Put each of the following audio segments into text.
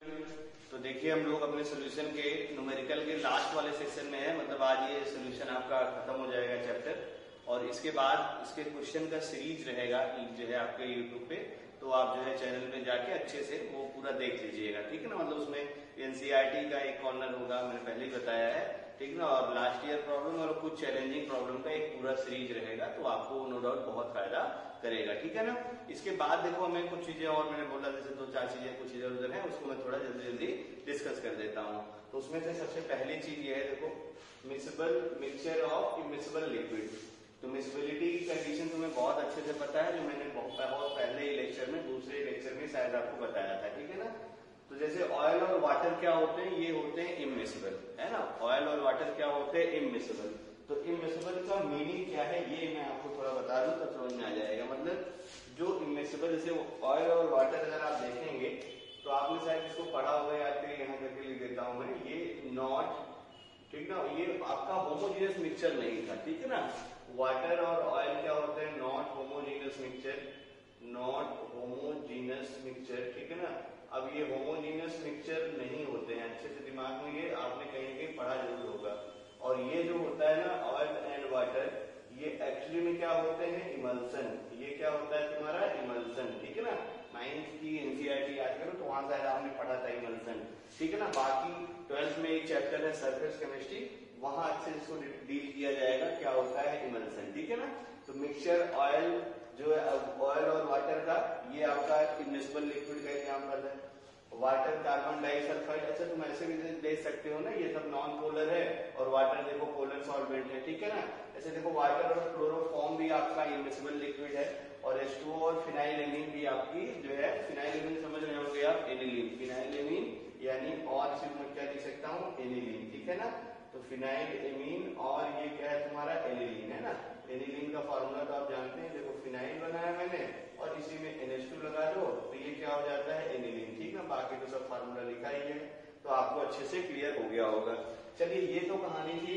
तो देखिए हम लोग अपने सोल्यूशन के न्यूमेरिकल के लास्ट वाले सेक्शन में है, मतलब आज ये सोल्यूशन आपका खत्म हो जाएगा चैप्टर, और इसके बाद इसके क्वेश्चन का सीरीज रहेगा जो है आपके यूट्यूब पे, तो आप जो है चैनल पे जाके अच्छे से वो पूरा देख लीजिएगा, ठीक है ना। मतलब उसमें एनसीईआरटी का एक कॉर्नर होगा, मैंने पहले ही बताया है, ठीक ना, और लास्ट ईयर प्रॉब्लम और कुछ चैलेंजिंग प्रॉब्लम का एक पूरा सीरीज रहेगा, तो आपको नो डाउट बहुत फायदा करेगा, ठीक है ना। इसके बाद देखो हमें कुछ चीजें और मैंने बोला जैसे 2-4 चीजें कुछ इधर उधर है, उसको मैं थोड़ा जल्दी जल्दी डिस्कस कर देता हूँ। तो उसमें से सबसे पहली चीज ये है, देखो मिक्सिबल मिक्सचर ऑफ इमिसिबल लिक्विड। तो मिसिबिलिटी की कंडीशन तुम्हें बहुत अच्छे से पता है, जो मैंने बहुत पहले ही लेक्चर में, दूसरे लेक्चर में शायद आपको बताया था, ठीक है ना। तो जैसे ऑयल और वाटर क्या होते हैं, ये होते हैं इमिसिबल, है ना। ऑयल और वाटर क्या होते हैं, इमिसिबल। तो इमिसिबल का मीनिंग क्या है ये मैं आपको थोड़ा बता दूं तो समझ में आ जाएगा। मतलब जो इमिसिबल, जैसे ऑयल और वाटर अगर आप देखेंगे तो आपने शायद इसको पढ़ा होगा, याद करिए, यहाँ करके लिख देता हूं मैं, ये नॉट, ठीक ना, ये आपका होमोजीनियस मिक्सचर नहीं था, ठीक है ना। वाटर और ऑयल क्या होते हैं, not homogeneous mixture, not homogeneous mixture, ठीक है ना। अब ये होमोजीनियस मिक्सचर नहीं होते हैं, अच्छे से दिमाग में ये आपने कहीं कहीं पढ़ा जरूर होगा। और ये जो होता है ना ऑयल एंड वाटर, ये एक्चुअली में क्या होते हैं, इमल्सन। ये क्या होता है तुम्हारा, इमल्सन, ठीक है ना। 9th की एनसीईआरटी याद करो तो वहां शायद आपने पढ़ा था इमल्सन, ठीक है ना। बाकी 12th में एक चैप्टर है सरफेस केमिस्ट्री, वहां अच्छे से इसको डील किया जाएगा क्या होता है इमल्सन, ठीक है ना। तो मिक्सचर ऑयल जो है, ऑयल और वाटर का, ये आपका इमिसिबल लिक्विड का एग्जांपल है। वाटर कार्बन डाइसल्फाइड, अच्छा तुम ऐसे भी देख सकते हो ना, ये सब नॉन पोलर है और वाटर देखो पोलर सॉल्वेंट है, ठीक है ना। ऐसे देखो वाटर और क्लोरोफॉर्म भी आपका इमिसिबल लिक्विड है, और H2O और फिनाइलेमीन भी आपकी जो है, फिनाइलेमीन समझ रहे होंगे आप, एनिलीन, फिनाइलेमीन यानी, और सिर्फ मैं क्या लिख सकता हूँ, एनिलीन, ठीक है ना। तो फिनाइलेमीन और ये क्या है तुम्हारा, एनिलीन, है ना। एनिलीन का फॉर्मूला तो आप जानते हैं, देखो फिनाइल बनाया मैंने और इसी में NH2 लगा दो तो ये क्या हो जाता है, एनिलीन, ठीक ना। बाकी तो सब फॉर्मूला लिखा ही है, तो आपको अच्छे से क्लियर हो गया होगा। चलिए ये तो कहानी थी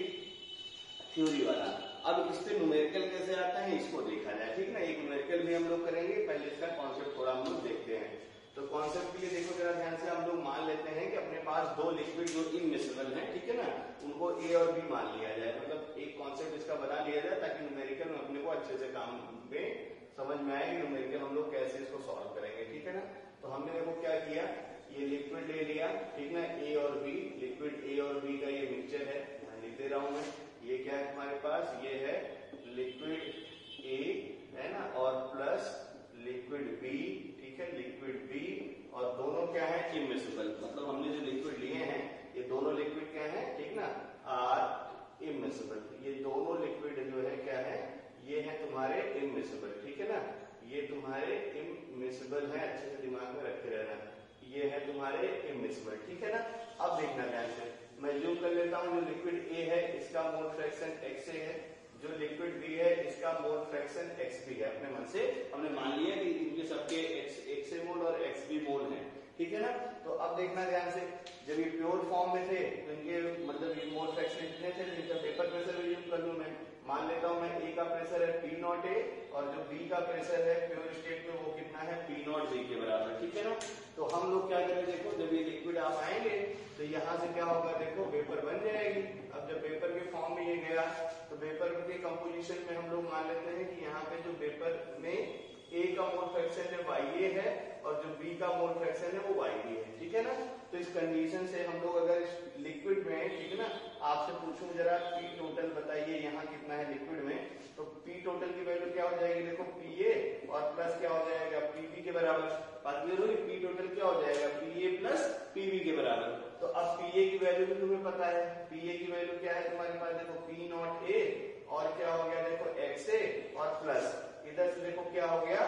थ्योरी वाला। अब इस पे न्यूमेरिकल कैसे आता है इसको देखा जाए, ठीक ना। एक न्यूमेरिकल भी हम लोग करेंगे, पहले इसका कॉन्सेप्ट थोड़ा हम लोग देखते हैं। तो कॉन्सेप्ट के लिए देखो जरा ध्यान से, हम लोग मान लेते हैं कि अपने पास दो लिक्विड जो इमिसिबल हैं, ठीक है ना, उनको ए और बी मान लिया जाए। मतलब एक कॉन्सेप्ट इसका बना लिया जाए ताकि न्यूमेरिकल में अपने को अच्छे से काम में समझ में आए कि न्यूमेरिकल हम लोग कैसे इसको सॉल्व करेंगे, ठीक है ना। तो हमने देखो क्या किया, ये लिक्विड ले लिया, ठीक ना, ए और बी, लिक्विड ए और बी का ये मिक्सचर है, यहाँ लिख दे रहा हूं मैं। ये क्या है हमारे पास, ये है लिक्विड ए, है ना, और प्लस लिक्विड बी, ठीक है, लिक्विड बी, और दोनों क्या है, इमिसिबल। मतलब हमने जो लिक्विड लिए हैं ये दोनों लिक्विड क्या है, ठीक ना, आर इमिसिबल। ये दोनों लिक्विड जो है क्या है, ये है तुम्हारे इमिसिबल, ठीक है ना। ये तुम्हारे इमिसिबल है, अच्छे से दिमाग में रखे रहना, ये है तुम्हारे इमिसिबल, ठीक है ना। अब देखना ध्यान से, मैं जूम कर लेता हूं, जो लिक्विड ए है इसका मोल फ्रैक्शन XA है, जो लिक्विड बी है इसका मोल फ्रैक्शन XB है। अपने मन से हमने मान लिया कि इनके सबके XA मोल और XB मोल है, ठीक है ना। तो अब देखना ध्यान से, जब ये प्योर फॉर्म में थे तो इनके मतलब ये मोल फ्रैक्शन कितने थे, इनका पेपर प्रेशर यूज कर लूं मैं, मान लेता हूं मैं ए का प्रेशर है P0A और जो बी का प्रेशर है प्योर स्टेट में वो कितना है, P0B के बराबर, ठीक है ना। तो हम लोग क्या करें, देखो जब ये लिक्विड आप आएंगे तो यहाँ से क्या होगा, देखो वेपर बन जाएगी। अब जब वेपर के फॉर्म में ये गया तो वेपर के कंपोजिशन में हम लोग मान लेते हैं कि यहाँ पे जो वेपर में ए का मोल फ्रैक्शन है YA है और जो बी का मोल फ्रैक्शन है वो YB है, ठीक है ना। तो इस कंडीशन से हम लोग अगर लिक्विड में, ठीक है ना, आपसे पूछूं जरा P टोटल बताइए यहाँ कितना है लिक्विड में, तो P टोटल की वैल्यू क्या हो जाएगी, देखो PA और प्लस क्या हो जाएगा, PB के बराबर। बात क्लियर हुई, P टोटल क्या हो जाएगा, PA प्लस PB के बराबर। तो अब PA की वैल्यू भी तुम्हें पता है, PA की वैल्यू क्या है तुम्हारे पास, देखो P0A और क्या हो गया, देखो XA और प्लस इधर से देखो क्या हो गया,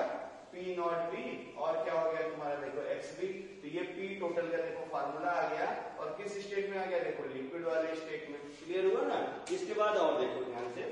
P0B और क्या हो गया तुम्हारा, देखो XB। तो ये P टोटल का देखो फार्मूला आ गया, और किस स्टेट में आ गया, देखो लिक्विड वाले स्टेट में। क्लियर हुआ ना। इसके बाद और देखो ध्यान से,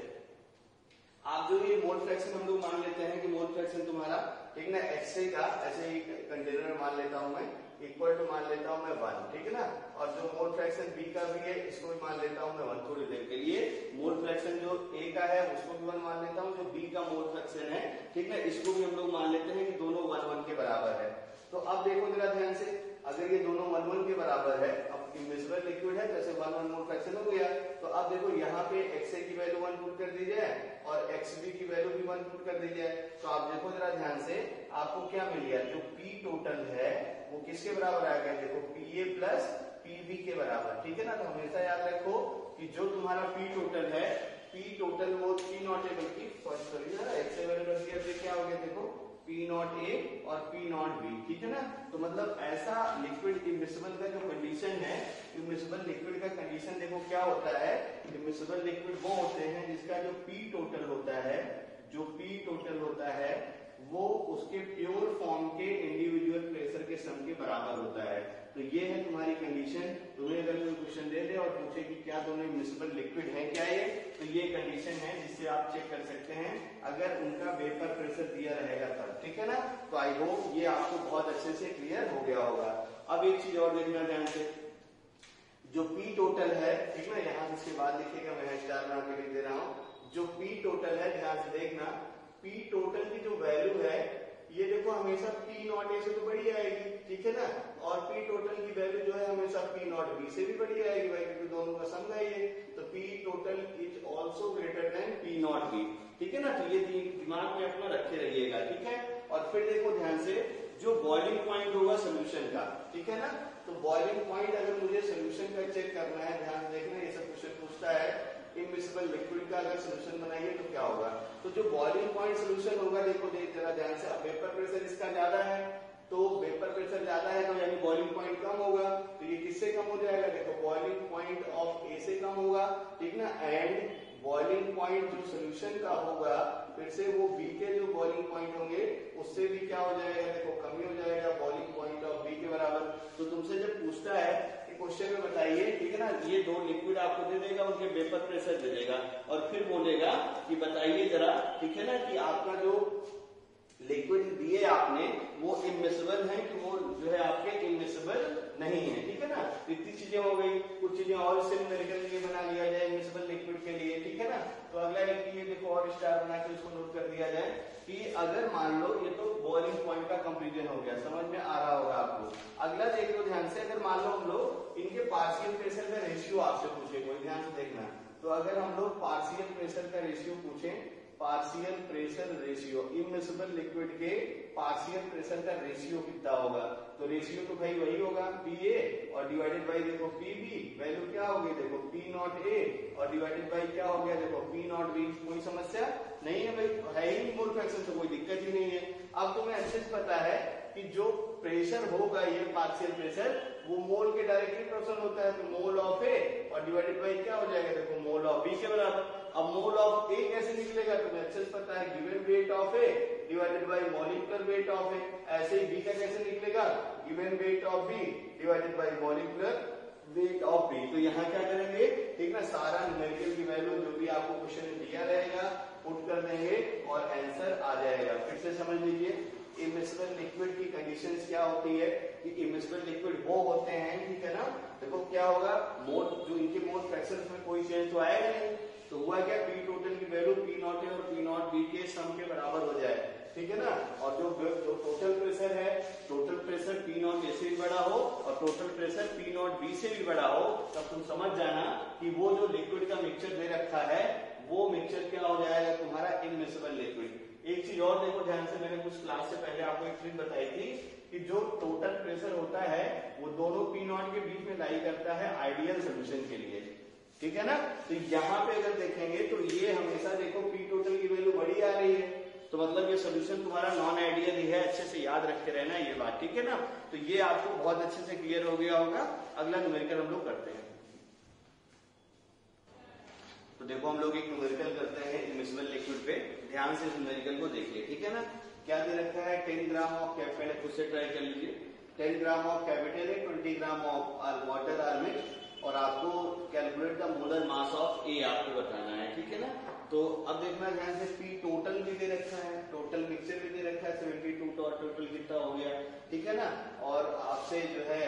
आप जो ये मोल फ्रैक्शन हम लोग मान लेते हैं कि मोल फ्रैक्शन तुम्हारा, ठीक ना, XA का ऐसे ही कंटेनर मान लेता हूं मैं, इक्वल टू मान लेता हूं मैं 1, ठीक है ना। और जो मोल फ्रैक्शन B का भी है इसको भी मान लेता हूं मैं 1 थोड़ी देर के लिए। मोल फ्रैक्शन जो A का है उसको भी 1 मान लेता हूं, जो B का मोल फ्रैक्शन है, ठीक है, इसको भी हम लोग मान लेते हैं कि दोनों 1-1 के बराबर है। तो अब देखो जरा ध्यान से, अगर ये दोनों 1-1 बराबर है, अब इमिसिबल लिक्विड है जैसे 1 मोल फ्रैक्शन हो गया, तो अब देखो यहाँ पे XA की वैल्यू 1 पुट कर दी जाए और XB की वैल्यू भी 1 पुट कर दी जाए, तो आप देखो जरा ध्यान से आपको क्या मिल गया, जो P टोटल है वो किसके बराबर आ गया, देखो PA प्लस PB के बराबर, ठीक है ना। तो हमेशा याद रखो कि जो तुम्हारा P टोटल है, P टोटल वो P नॉट ए बल्कि फर्स्ट सॉरी ना XA वैल्यू कर दिया, तो क्या हो गया देखो P नॉट ए और P नॉट बी, ठीक है ना। तो मतलब ऐसा लिक्विड इमिसिबल का जो कंडीशन है, इमिसिबल लिक्विड का कंडीशन देखो क्या होता है, इमिसिबल लिक्विड वो होते हैं जिसका जो P टोटल होता है, जो P टोटल होता है वो उसके प्योर फॉर्म के इंडिविजुअल प्रेशर के सम के बराबर होता है। तो ये है तुम्हारी कंडीशन। तुम्हें अगर कोई क्वेश्चन दे दे और पूछे कि क्या दोनों इमिसिबल लिक्विड है क्या ये, तो ये कंडीशन है जिससे आप चेक कर सकते हैं अगर उनका वेपर प्रेशर दिया रहेगा तब, ठीक है ना। तो आई होप ये आपको बहुत अच्छे से क्लियर हो गया होगा। अब एक चीज और देखना ध्यान से, जो P टोटल है, ठीक ना, यहाँ इसके बाद लिखिएगा, मैं स्टार बना के लिख दे रहा हूँ, जो P टोटल है ध्यान से देखना, P टोटल की जो वैल्यू है ये देखो हमेशा P नॉट ए से तो बड़ी आएगी, ठीक है ना, और P टोटल की वैल्यू जो है हमेशा P नॉट बी से भी बड़ी आएगी भाई, क्योंकि दोनों का सम है ये, तो P total is also greater than P not be, ठीक है ना। तो ये दिमाग में अपना रखे रहिएगा, ठीक है। और फिर देखो ध्यान से, जो बॉइलिंग पॉइंट होगा सोल्यूशन का, ठीक है ना, तो बॉइलिंग पॉइंट अगर मुझे सोल्यूशन का चेक करना है, ध्यान देखना ये सब क्वेश्चन पूछता है, इमिसिबल लिक्विड का अगर सोल्यूशन बनाइए तो क्या होगा, तो जो बॉइलिंग पॉइंट सोल्यूशन होगा, देखो देख जरा ध्यान से, अब वेपर प्रेशर इसका ज्यादा है, तो वेपर प्रेशर ज्यादा है तो यानी बॉइलिंग पॉइंट कम होगा, तो ये किससे कम हो जाएगा, देखो बॉइलिंग पॉइंट ऑफ ए से कम होगा, ठीक ना, एंड बॉइलिंग पॉइंट जो सोल्यूशन का होगा फिर से वो बी के जो बॉइलिंग पॉइंट होंगे उससे भी क्या हो जाएगा, देखो कमी हो जाएगा, बॉइलिंग पॉइंट ऑफ बी के बराबर। तो तुमसे जब पूछता है कि क्वेश्चन में बताइए, ठीक है ना, ये दो लिक्विड आपको दे देगा, उनके वेपर प्रेशर दे देगा और फिर बोलेगा कि बताइए जरा, ठीक है ना, कि आपका जो लिक्विड दिए आपने वो इमिसिबल है कि वो जो है आपके इमिसिबल नहीं है, ठीक है ना। इतनी चीजें हो गई, कुछ चीजें और इससे न्यूमेरिकल लिए बना लिया जाए इमिसिबल लिक्विड के लिए, ठीक है ना। तो अगला एक ये देखो और स्टार बना के इसको नोट कर दिया जाए कि अगर मान लो ये तो बॉइलिंग पॉइंट का कंपेरिजन हो गया, समझ में आ रहा होगा आपको। अगला देख लो ध्यान से, अगर मान लो हम लोग इनके पार्शियल प्रेशर का रेशियो आपसे पूछे, कोई ध्यान से देखना, तो अगर हम लोग पार्शियल प्रेशर का रेशियो पूछें, partial pressure ratio, immiscible liquid के पार्शियल प्रेशर का रेशियो कितना होगा, तो रेशियो तो भाई वही होगा PA और डिवाइडेड बाई देखो PB, वैल्यू क्या होगी देखो P नॉट A और डिवाइडेड बाई क्या हो गया देखो P नॉट B। कोई समस्या नहीं है भाई, है ही मोल फ्रैक्शन, तो कोई दिक्कत ही नहीं है। अब तुम्हें अच्छे से पता है कि जो प्रेशर होगा ये पार्शियल प्रेशर वो मोल के डायरेक्टली प्रोपोर्शनल होता है, तो मोल ऑफ A और डिवाइडेड बाई क्या हो जाएगा देखो मोल ऑफ B के बराबर। अब मोल ऑफ A कैसे निकलेगा, तुम्हें अच्छे से पता है, given weight of A divided by molecular weight of A। ऐसे ही B का कैसे निकलेगा, given weight of B divided by molecular weight of B। तो यहाँ क्या करेंगे, ठीक ना, सारा न्यूमेरिकल की वैल्यू जो भी आपको क्वेश्चन में दिया रहेगा पुट कर देंगे और आंसर आ जाएगा। फिर से समझ लीजिए, इमिसिबल लिक्विड की कंडीशंस क्या होती है कि इमिसिबल लिक्विड वो होते हैं, ठीक है ना, देखो क्या होगा, मोल जो इनके मोल फ्रैक्शन में कोई चेंज तो आएगा नहीं, तो हुआ क्या, P टोटल की वैल्यू P नॉट ए और P नॉट बी के सम के बराबर हो जाए, ठीक है ना। और जो टोटल प्रेशर है, total pressure P not a से भी बड़ा हो और total pressure P not be से भी बड़ा हो, तब तुम समझ जाना कि वो जो लिक्विड का मिक्सचर दे रखा है वो मिक्सचर क्या हो जाएगा तुम्हारा इमिसिबल लिक्विड। एक चीज और देखो ध्यान से, मैंने कुछ क्लास से पहले आपको एक ट्रिक बताई थी कि जो टोटल प्रेशर होता है वो दोनों P नॉट के बीच में लाई करता है आइडियल सोल्यूशन के लिए, ठीक है ना। तो यहाँ पे अगर देखेंगे तो ये हमेशा देखो P टोटल की वैल्यू बड़ी आ रही है, तो मतलब ये सोल्यूशन तुम्हारा नॉन आइडियल ही है, अच्छे से याद रख के रहना ये बात, ठीक है ना। तो ये आपको बहुत अच्छे से क्लियर हो गया होगा। अगला न्यूमेरिकल हम लोग करते हैं, तो देखो हम लोग एक न्यूमेरिकल करते हैं इमिसिबल लिक्विड पे, ध्यान से न्यूमेरिकल को देखिए, ठीक है ना। क्या दे रखा है, 10 ग्राम ऑफ कैपिटल, खुद से ट्राई कर लीजिए, 10 ग्राम ऑफ कैपिटल है, 20 gram of water are mix, और आपको calculate the molar mass of A आपको बताना है, ठीक है ना। तो अब देखना ध्यान से, P टोटल भी दे रखा है, टोटल मिक्सचर भी दे रखा है 72, और टोटल कितना हो गया, ठीक है ना। और आपसे जो है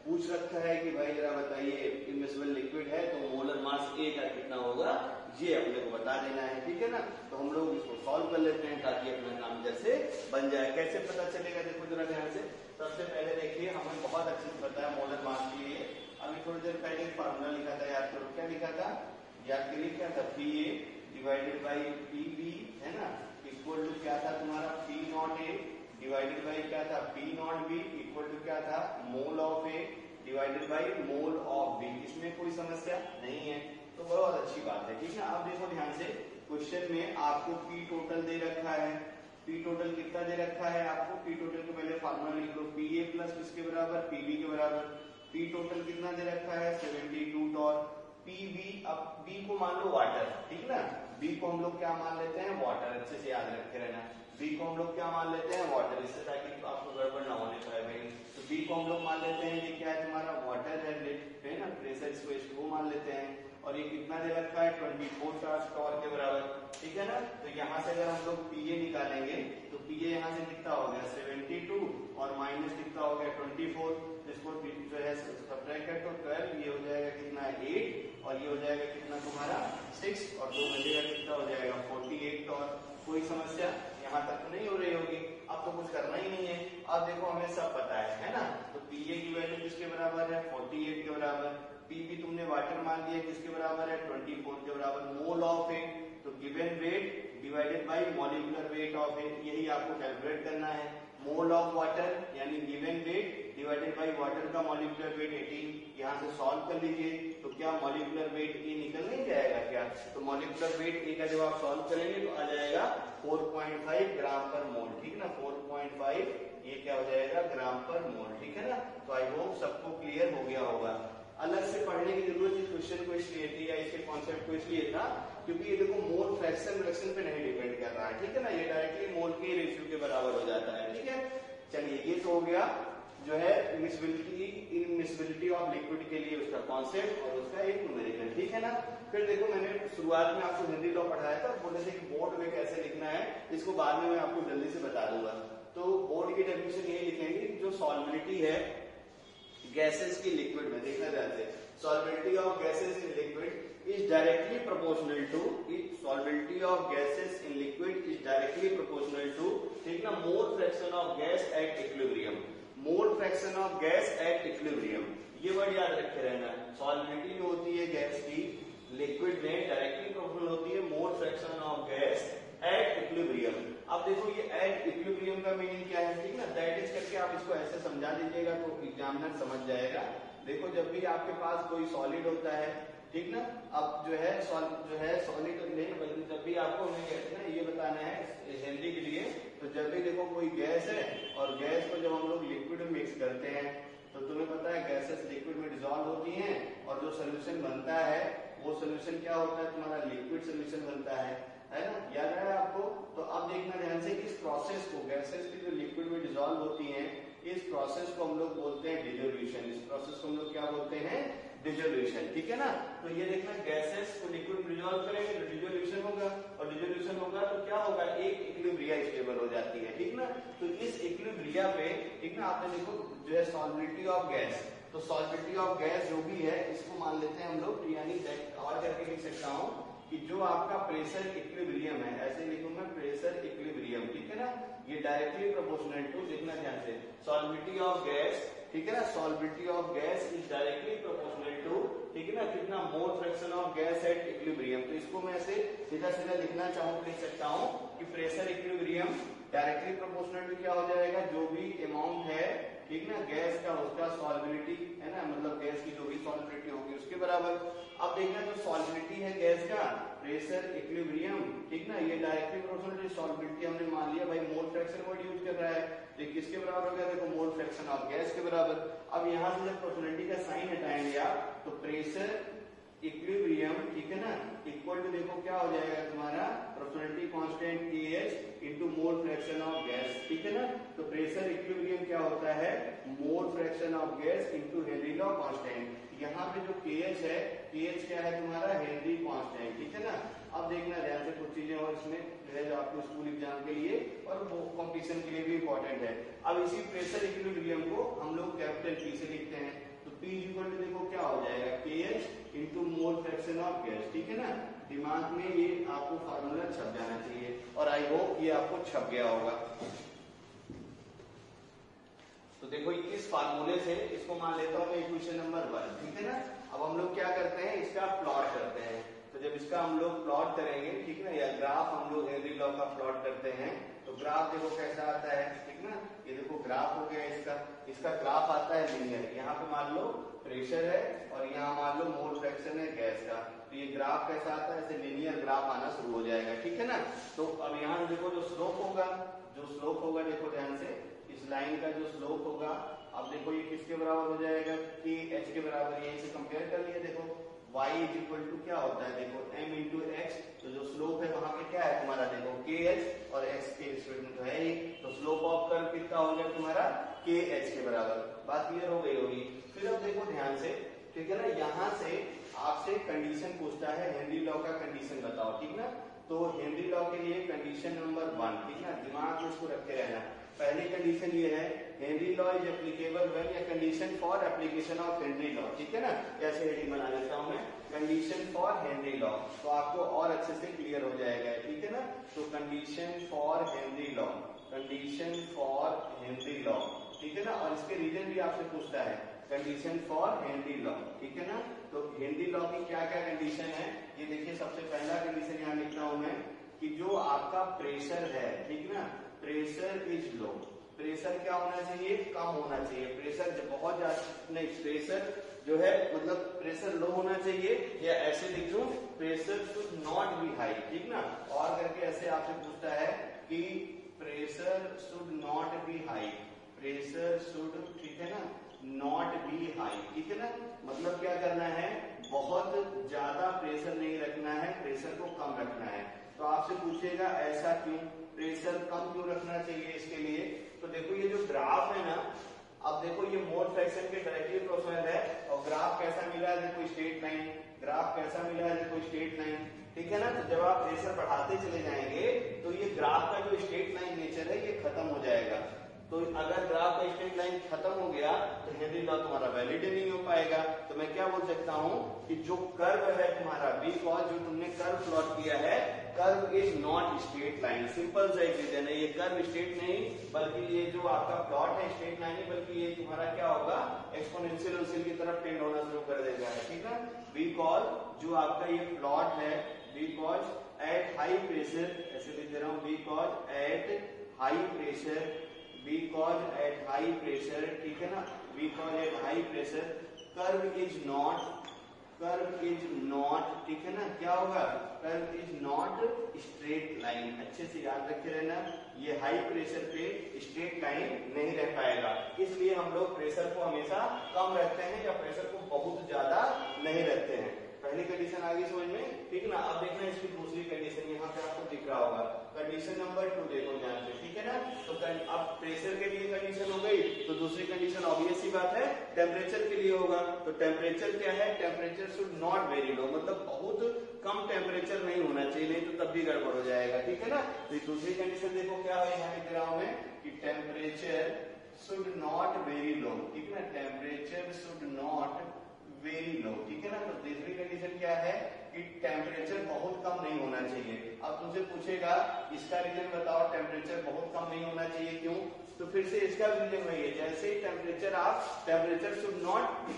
पूछ रखा है कि भाई जरा बताइए इमिसिबल लिक्विड है तो मोलर मास A का कितना होगा, ये अपने को बता देना है, ठीक है ना। तो हम लोग इसको सॉल्व कर लेते हैं ताकि अपना काम जैसे बन जाए। कैसे पता चलेगा, देखो जरा ध्यान से, सबसे पहले देखिए हमें बहुत अच्छे से पता है मोलर मास के लिए लिखा था, याद करिए क्या था, P A divided by P B, है ना, इक्वल टू क्या था तुम्हारा, P not A divided by क्या था, P not B, equal to क्या था, mole of A divided by mole of B. इसमें कोई समस्या नहीं है, तो बहुत अच्छी बात है, ठीक है। आप देखो ध्यान से, क्वेश्चन में आपको पी टोटल दे रखा है, पी टोटल कितना दे रखा है आपको, पी टोटल को पहले फार्मूला लिख लो, पी ए प्लस किसके बराबर, पी बी के बराबर। पी टोटल कितना दे रखा है 72 टॉर, पी बी, अब बी को मान लो वाटर, ठीक ना, बी को हम लोग क्या मान लेते हैं, वाटर, अच्छे से याद रखे रहना, बी को हम लोग क्या मान लेते हैं, वाटर, इससे ताकि आपको गड़बड़ ना होने पाए भाई। तो बी को हम लोग मान लेते हैं, ये क्या है तुम्हारा वाटर है ना, प्रेशर, इसको मान लेते हैं, और ये कितना दे रखा है 24 टॉर के बराबर, ठीक है ना। तो यहाँ से अगर हम लोग पीए निकालेंगे तो पीए यहाँ से कितना हो गया 72 और माइनस कितना हो गया 24, इसको जो है सब्ट्रैक्ट कर तो 12, ये हो जाएगा कितना 8 और ये हो जाएगा कितना तुम्हारा 6 और 2 घंटे का कितना हो जाएगा 48 टॉर। कोई समस्या यहाँ तक तो नहीं हो रही होगी, अब तो कुछ करना ही नहीं है। अब देखो हमें सब पता है ना, तो पीए की वैल्यू किसके बराबर है 48 के बराबर, पी भी तुमने वाटर मान लिया किसके बराबर है 24 के बराबर, मोल ऑफ ए तो given weight divided by molecular weight of A, यही आपको कैलकुलेट करना है। मोल ऑफ वाटर यानी given weight divided by water का मॉलिक्यूलर वेट 18, यहाँ से सॉल्व कर लीजिए तो क्या मॉलिक्यूलर वेट ए निकल नहीं जाएगा क्या, तो मॉलिक्यूलर वेट ए का जब आप सॉल्व करेंगे तो आ जाएगा 4.5 ग्राम पर मोल, ठीक है ना, 4.5 ये क्या हो जाएगा ग्राम पर मोल, ठीक है ना। तो आई होप सबको क्लियर हो गया होगा। अलग से पढ़ने की जरूरत इस क्वेश्चन को इसलिए थी या इसके कॉन्सेप्ट को इसलिए था क्योंकि ये देखो मोल फ्रैक्शन रिडक्शन पे नहीं डिपेंड कर रहा है, ठीक है ना, ये डायरेक्टली मोल के रेशियो के बराबर हो जाता है, ठीक है। चलिए ये तो हो गया जो है इमिसिबिलिटी ऑफ लिक्विड के लिए उसका कॉन्सेप्ट और उसका एक न्यूमेरिकल, ठीक है ना। फिर देखो मैंने शुरुआत में आपको हेनरी लॉ पढ़ाया था, बोले थे कि बोर्ड में कैसे लिखना है, इसको बाद में मैं आपको जल्दी से बता दूंगा। तो बोर्ड की डेफिनेशन ये लिखेंगे जो सॉल्युबिलिटी है गैसेस की लिक्विड में, देखना ध्यान से, solubility of gases in liquid is directly proportional to solubility of gases in liquid is directly proportional to, ठीक ना, mole fraction of gas at equilibrium, mole fraction of gas at equilibrium, ये word याद रखे रहना। Solubility जो होती है gas की लिक्विड में डायरेक्टली प्रोपोर्शनल होती है मोल fraction of gas at equilibrium. अब देखो ये एट इक्विलिब्रियम का मीनिंग क्या है, ठीक ना, दैट इज करके आप इसको ऐसे समझा दीजिएगा तो एग्जामिनर समझ जाएगा। देखो जब भी आपके पास कोई सॉलिड होता है, ठीक ना, अब जो है सॉलिड नहीं बल्कि जब भी आपको ये बताना है हेनरी के लिए, तो जब भी देखो कोई गैस है और गैस को जब हम लोग लिक्विड में मिक्स करते हैं तो तुम्हें पता है गैसेस लिक्विड में डिसॉल्व होती हैं और जो सोल्यूशन बनता है वो सोल्यूशन क्या होता है तुम्हारा लिक्विड सोल्यूशन बनता है ना, याद है आपको। तो अब देखना ध्यान से इस प्रोसेस को, गैसेस की जो लिक्विड में डिसॉल्व होती हैं, इस प्रोसेस को हम लोग बोलते हैं डिसोल्यूशन, इस प्रोसेस को हम लोग क्या बोलते हैं डिसोल्यूशन, ठीक है ना। तो ये देखना गैसेस को लिक्विड में डिसॉल्व करेंगे तो डिसोल्यूशन होगा और डिसोल्यूशन होगा तो क्या होगा एक इक्विलिब्रिया स्टेबल हो जाती है, ठीक ना। तो इस इक्विलिब्रिया पे, ठीक ना, आपने देखो जो है सॉल्युबिलिटी ऑफ गैस, तो सॉल्युबिलिटी ऑफ गैस जो भी है इसको मान लेते हैं हम लोग, यानी और करके लिख सकता हूँ कि जो आपका प्रेशर इक्विलिब्रियम है, ऐसे लिखूंगा प्रेशर इक्विलिब्रियम, ठीक है ना, ये डायरेक्टली प्रोपोर्शनल टू, देखना ध्यान से, सॉल्युबिलिटी ऑफ गैस, ठीक है ना, solubility of gas is directly proportional to, ठीक है ना, कितना mole fraction of gas at equilibrium. तो इसको मैं ऐसे सीधा सीधा लिखना चाहूँ तो लिख सकता हूँ कि pressure equilibrium directly proportional to क्या हो जाएगा, जो भी अमाउंट है, ठीक ना, गैस का उसका सॉल्युबिलिटी है ना, मतलब गैस की जो भी सॉल्युबिलिटी होगी उसके बराबर। अब देखना जो सॉल्युबिलिटी है गैस का प्रेशर इक्विलिब्रियम, ठीक ना, ये डायरेक्टली प्रोपोर्शनल टू सॉल्युबिलिटी हमने मान लिया भाई, मोल फ्रैक्शन वर्ड यूज कर रहा है तो किसके बराबर हो गया, देखो मोल फ्रैक्शन ऑफ गैस के बराबर। अब यहाँ से जब प्रोपोर्शनलिटी का साइन हटाएंगे आप तो प्रेशर इक्विलिब्रियम, ठीक है ना, इक्वल टू देखो क्या हो जाएगा तुम्हारा proportionality constant KH into mole fraction of gas, ठीक है ना। तो प्रेशर इक्विलिब्रियम क्या होता है मोल fraction of gas into Henry law constant. यहाँ पे जो KH है, KH क्या है तुम्हारा हेनरी कांस्टेंट, ठीक है ना। अब देखना ध्यान से कुछ चीजें और इसमें जो है जो आपको स्कूल एग्जाम के लिए और कॉम्पिटिशन के लिए भी इंपॉर्टेंट है। अब इसी प्रेशर इक्विलिब्रियम को हम लोग कैपिटल P से लिखते हैं, तो P इक्वल टू देखो क्या हो जाएगा KH into mole fraction of gas, ठीक है ना। दिमाग में ये आपको फार्मूला छप जाना चाहिए और आई होप ये आपको छप गया होगा। तो देखो इस फार्मूले से इसको मान लेता हूँ मैं इक्वेशन नंबर 1, ठीक है ना। अब हम लोग क्या करते हैं, इसका प्लॉट करते हैं। तो जब इसका हम लोग प्लॉट करेंगे, ठीक ना, या ग्राफ हम लोग हेनरी लॉ का प्लॉट करते हैं, तो ग्राफ देखो कैसा आता है, ठीक ना। ये देखो ग्राफ हो गया इसका ग्राफ आता है लीनियर। यहाँ पे मान लो प्रेशर है और यहाँ मान लो मोल फ्रैक्शन है गैस का, तो ये ग्राफ कैसा आता है, ऐसे लीनियर ग्राफ आना शुरू हो जाएगा, ठीक है ना। तो अब यहाँ देखो जो स्लोप होगा देखो ध्यान से, इस लाइन का जो स्लोप होगा, अब देखो ये किसके बराबर हो जाएगा, के एच के बराबर। ये इसे कंपेयर कर लिया, देखो y इज इक्वल टू क्या होता है, देखो m इंटू एक्स। तो जो स्लोप है वहां पे क्या है तुम्हारा, देखो के एच और x के रिस्पेक्ट में तो है ही, तो स्लोप ऑफ कर्व कितना हो गया तुम्हारा, के एच के बराबर। बात क्लियर हो गई होगी। फिर अब देखो ध्यान से, ठीक है ना, यहाँ से आपसे कंडीशन पूछता है, हेनरी लॉ का कंडीशन बताओ, ठीक ना। तो हेनरी लॉ के लिए कंडीशन नंबर 1, ठीक ना, दिमाग में इसको रखे रहना। पहली कंडीशन ये है, Henry law is applicable when, या condition for application of Henry law, ठीक है ना। कैसे हेडिंग बना लेता हूं मैं, कंडीशन फॉर हेनरी लॉ, तो आपको और अच्छे से क्लियर हो जाएगा, ठीक है ना। तो condition for Henry law, condition for Henry law, ठीक है ना। और इसके रीजन भी आपसे पूछता है, कंडीशन फॉर हेनरी लॉ, ठीक है ना। तो हेनरी लॉ की क्या क्या कंडीशन है, ये देखिए। सबसे पहला कंडीशन यहाँ लिख रहा हूं मैं, कि जो आपका प्रेशर है, ठीक ना, प्रेशर इज लो। प्रेशर क्या होना चाहिए, कम होना चाहिए। प्रेशर जब बहुत ज्यादा नहीं, प्रेशर जो है मतलब प्रेशर लो होना चाहिए, या ऐसे लिख दूं, pressure should not be high, ठीक ना। और करके ऐसे आपसे पूछता है कि pressure should not be high, pressure should, ठीक है ना, नॉट बी हाई, ठीक है ना। मतलब क्या करना है, बहुत ज्यादा प्रेशर नहीं रखना है, प्रेशर को कम रखना है। तो आपसे पूछेगा ऐसा क्यों, प्रेशर कम क्यों रखना चाहिए इसके लिए। तो देखो ये जो ग्राफ है ना, अब देखो ये मोल फ्रैक्शन के डायरेक्टली प्रोपोर्शनल है, और ग्राफ कैसा मिला है, देखो स्ट्रेट लाइन। ग्राफ कैसा मिला है, देखो स्ट्रेट लाइन, ठीक है ना। तो जब आप प्रेशर बढ़ाते चले जाएंगे तो ये ग्राफ का जो स्ट्रेट लाइन नेचर है ये खत्म हो जाएगा। तो अगर ग्राफ का स्ट्रेट लाइन खत्म हो गया तो हेनरी लॉ तुम्हारा वैलिड नहीं हो पाएगा। तो मैं क्या बोल सकता हूँ कि जो कर्व है तुम्हारा बिकॉज जो तुमने कर्व प्लॉट किया है, curve is not straight line. Simple सा एक रीजन है, ये कर्व स्ट्रेट नहीं बल्कि ये जो आपका प्लॉट है स्ट्रेट लाइन नहीं, बल्कि ये तुम्हारा क्या होगा, एक्सपोनेंशियल की तरफ टेंड होना शुरू कर देगा, ठीक है। बिकॉज जो आपका ये प्लॉट है, बिकॉज एट हाई प्रेशर, ऐसे लिख दे रहा हूँ, because at high pressure, because at high pressure, ठीक है ना, because at high pressure curve is not, ठीक है ना, क्या होगा, curve is not straight line. अच्छे से याद रखे रहना, ये हाई प्रेशर पे स्ट्रेट लाइन नहीं रह पाएगा, इसलिए हम लोग प्रेशर को हमेशा कम रखते हैं या प्रेशर को बहुत ज्यादा नहीं रखते हैं। पहली कंडीशन आ गई समझ में, ठीक ना। अब देखना इसकी दूसरी कंडीशन, यहाँ पे आपको दिख रहा होगा, कंडीशन नंबर 2 देखो ध्यान से, ठीक है ना। तो अब प्रेशर के लिए कंडीशन हो गई, तो दूसरी कंडीशन ऑब्वियस सी बात है टेम्परेचर के लिए होगा। तो टेम्परेचर क्या है, temperature should not very low, मतलब बहुत कम टेम्परेचर नहीं होना चाहिए, नहीं तो तब भी गड़बड़ हो जाएगा, ठीक है ना। तो दूसरी कंडीशन देखो क्या है, यहाँ लिख रहा हूं मैं कि temperature should not very low, ठीक है ना, temperature should not very low, ठीक है ना। तो तीसरी कंडीशन क्या है कि टेम्परेचर बहुत कम नहीं होना चाहिए। अब तुमसे पूछेगा इसका रीजन बताओ, टेम्परेचर बहुत कम नहीं होना चाहिए क्यों, तो फिर से इसका रीजन वही है, जैसे ही टेम्परेचर आप, temperature should not,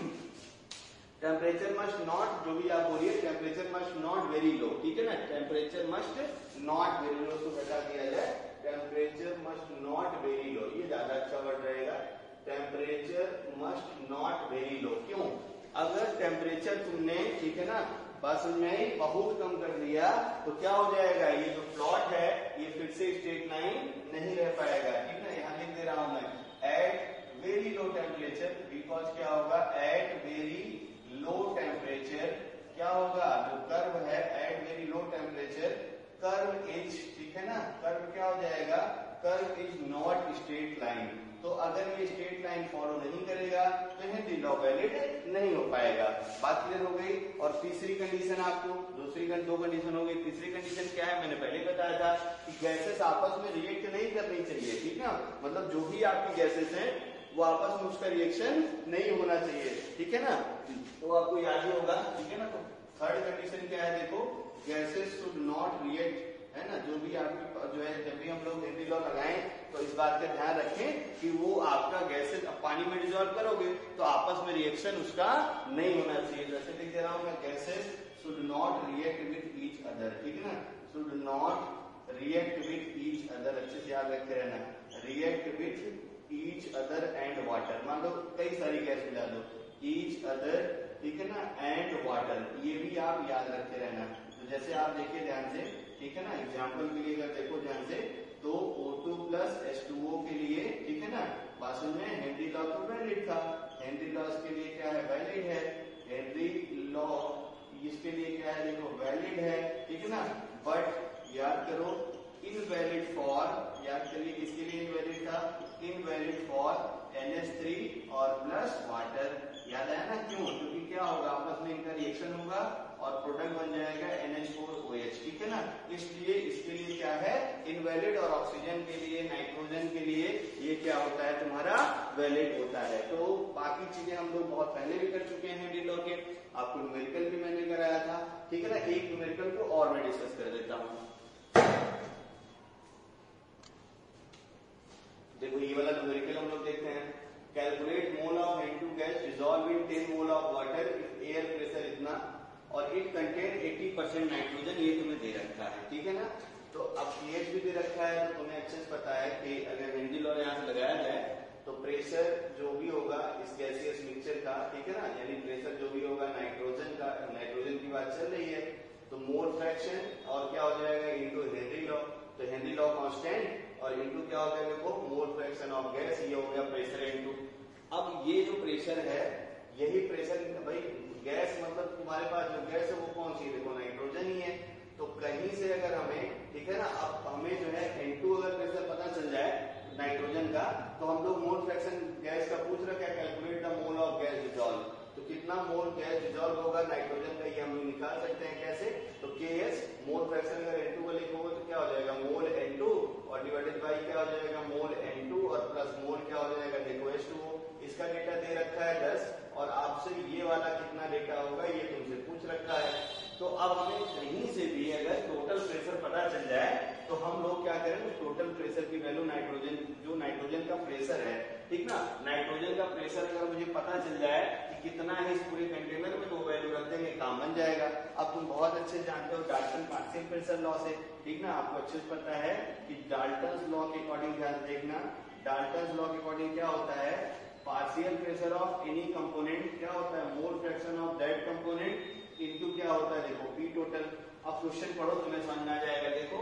temperature must not, जो भी आप बोलिए, temperature must not very low, ठीक है ना, temperature must not very low, तो बता दिया जाए temperature must not very low, ये ज्यादा अच्छा वर्ड रहेगा, temperature must not very low. क्यों, अगर टेम्परेचर तुमने, ठीक है ना, बस में बहुत कम कर दिया तो क्या हो जाएगा, ये जो प्लॉट है ये फिर से स्ट्रेट लाइन नहीं रह पाएगा, ठीक है। यहाँ लिख दे रहा हूं मैं at very low temperature, because क्या होगा, एट वेरी लो टेम्परेचर क्या होगा, जो कर्व है at very low temperature, curve is, ठीक है ना, कर्व क्या हो जाएगा, curve is not straight line. तो अगर ये स्ट्रेट लाइन फॉलो नहीं करेगा तो हेनरी लॉ वैलिड नहीं हो पाएगा। बात क्लियर हो गई। और तीसरी कंडीशन आपको, दूसरी दो कंडीशन हो गई, तीसरी कंडीशन क्या है, मैंने पहले बताया था कि गैसेस आपस में रिएक्ट नहीं करनी चाहिए, ठीक है, मतलब जो भी आपकी गैसेस हैं वो आपस में उसका रिएक्शन नहीं होना चाहिए, ठीक है ना, तो आपको याद ही होगा, ठीक है ना। तो थर्ड कंडीशन क्या है, देखो गैसेस शुड नॉट रिएक्ट है ना, जो भी आपकी जो है, जब भी हम लोग हेनरी लॉ लगाएं तो इस बात का ध्यान रखें कि वो आपका गैसेस पानी में डिजोल्व करोगे तो आपस में रिएक्शन उसका नहीं होना चाहिए। जैसे लिख दे रहा हूं मैं, gases should not react with each other, ठीक है ना, should not react with each other, अच्छे से याद रखते रहना, react with each other and water. मान लो कई सारी गैस मिला दो, ईच अदर, ठीक है ना, एंड वाटर, ये भी आप याद रखते रहना। तो जैसे आप देखिए ध्यान से, ठीक है ना, एग्जाम्पल के लिए अगर देखो ध्यान से, तो O2 प्लस H2O के लिए, ठीक है ना, बात में हेनरी लॉ तो वैलिड था, हेनरी लॉ इसके लिए क्या है, वैलिड है, हेनरी लॉ इसके लिए क्या है, देखो वैलिड है, ठीक है ना, बट याद करो इनवैलिड फॉर, याद करिए किसके लिए इनवैलिड था, इनवैलिड फॉर NH3 और प्लस वाटर। याद आया ना, क्यों, क्योंकि क्या होगा, आपस में इनका रिएक्शन होगा और प्रोडक्ट बन जाएगा NH4OH, ठीक है ना, इसलिए इसके लिए क्या है, इनवैलिड, और ऑक्सीजन के लिए, नाइट्रोजन के लिए ये क्या होता है, तुम्हारा वैलिड होता है। तो बाकी चीजें हम लोग बहुत पहले भी कर चुके हैं हेनरी लॉ के, आपको न्यूमेरिकल भी मैंने कराया था, ठीक है ना, एक न्यूमेरिकल को और मैं डिस्कस कर देता हूँ। देखो ये वाला न्यूमेरिकल हम लोग देखते हैं, calculate mole of N2 gas dissolve in 10 mole of water if air pressure इतना और इट कंटेन 80% नाइट्रोजन, ये तुम्हें दे रखा है, ठीक है ना। तो अब pH भी दे रखा है, तो तुम्हें अच्छे से पता है कि अगर हेनरी लॉ यहाँ से लगाया जाए तो प्रेशर जो भी होगा इस गैसियस मिक्सचर का, ठीक है ना, यानी प्रेशर जो भी होगा नाइट्रोजन का, नाइट्रोजन की बात चल रही है, तो मोल फ्रैक्शन और क्या हो जाएगा इनटू हेनरी लॉ, तो हेनरी लॉ कांस्टेंट और इनटू क्या हो जाएगा, देखो मोल फ्रैक्शन ऑफ गैस, ये हो गया प्रेशर इनटू। अब ये जो प्रेशर है, यही प्रेशर, भाई गैस मतलब तुम्हारे पास जो गैस है वो कौन सी है, देखो नाइट्रोजन ही है, तो कहीं से अगर हमें, ठीक है ना, अब हमें जो है N2 अगर प्रेशर पता चल जाए नाइट्रोजन का, तो हम लोग मोल फ्रैक्शन गैस का पूछ रखा है, calculate the mole of gas dissolve, तो कितना मोल गैस डिसॉल्व होगा नाइट्रोजन का, ये हम लोग निकाल सकते हैं कैसे, तो KS मोल फ्रैक्शन अगर N2 को लिखोगे तो क्या हो जाएगा, मोल N2 और डिवाइडेड बाई क्या हो जाएगा, मोल N2 और प्लस मोल क्या हो जाएगा, देखो H2O, इसका डेटा दे रखा है 10 और आपसे ये वाला कितना डेटा होगा ये तुमसे पूछ रखा है। तो अब हमें कहीं से भी अगर टोटल प्रेशर पता चल जाए तो हम लोग क्या करेंगे, टोटल प्रेशर की वैल्यू नाइट्रोजन, जो नाइट्रोजन का प्रेशर है, ठीक ना, नाइट्रोजन का प्रेशर अगर मुझे पता चल जाए कि कितना है इस पूरे कंटेनर में, तो वैल्यू रख देंगे, काम बन जाएगा। अब तुम बहुत अच्छे से जानते हो डाल्टन पार्शियल प्रेशर लॉ से, ठीक ना, आपको अच्छे से पता है कि डाल्टन लॉ के अकॉर्डिंग ध्यान देखना, डाल्टन लॉ के अकॉर्डिंग क्या होता है, partial pressure of any component क्या होता है, मोल fraction of that component into क्या होता है, देखो P टोटल। अब क्वेश्चन पढ़ो तुम्हें समझ आ जाएगा। देखो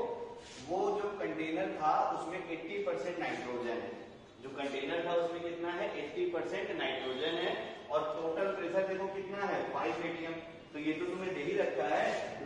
वो जो कंटेनर था उसमें 80% नाइट्रोजन है, जो कंटेनर था उसमें कितना है, 80% नाइट्रोजन है, और टोटल प्रेशर देखो कितना है, 5 atm, तो ये तो तुम्हें दे ही रखा है।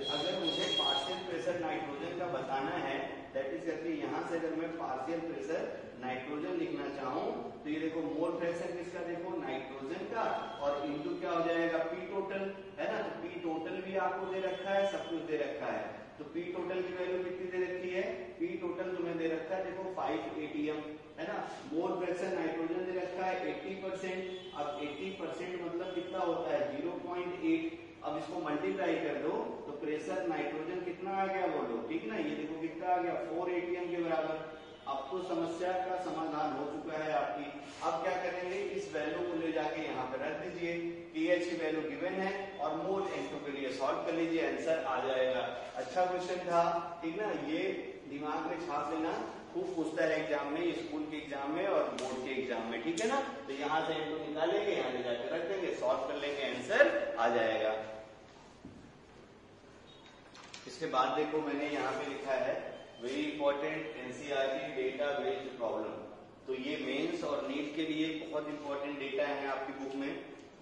अगर मुझे पार्शियल प्रेशर नाइट्रोजन का बताना है, दैट इज करके यहाँ से अगर मैं पार्शियल प्रेशर नाइट्रोजन लिखना चाहूँ तो ये देखो मोल फ्रैक्शन किसका, देखो नाइट्रोजन का, और इनटू क्या हो जाएगा, P टोटल, है ना, तो P टोटल भी आपको दे रखा है, सब कुछ दे रखा है, तो P टोटल की वैल्यू कितनी दे रखी है, P टोटल तुम्हें दे रखा है, देखो 5 atm, है ना, मोल फ्रैक्शन नाइट्रोजन दे रखा है 80%, अब 80% मतलब कितना होता है 0.8, अब इसको मल्टीप्लाई कर दो तो प्रेशर नाइट्रोजन कितना आ गया बोलो, ठीक ना, ये देखो कितना आ गया 4 atm के बराबर। अब तो समस्या का समाधान हो चुका है आपकी। अब क्या करेंगे, इस वैल्यू को ले जाके यहाँ पे रख दीजिए, pH की वैल्यू गिवन है और मोल N2 के लिए सॉल्व कर लीजिए, आंसर आ जाएगा। अच्छा क्वेश्चन था, ठीक ना, ये दिमाग में छाप लेना, खूब पूछता है एग्जाम में, स्कूल के एग्जाम में और बोर्ड के एग्जाम में, ठीक है ना। तो यहाँ से N2 निकालेंगे, यहाँ ले जाके रख देंगे, सॉल्व कर लेंगे, आंसर आ जाएगा। इसके बाद देखो मैंने यहाँ पे लिखा है very important NCERT data based problem. तो ये मेंस और नीट के लिए बहुत इंपॉर्टेंट डेटा है आपकी बुक में।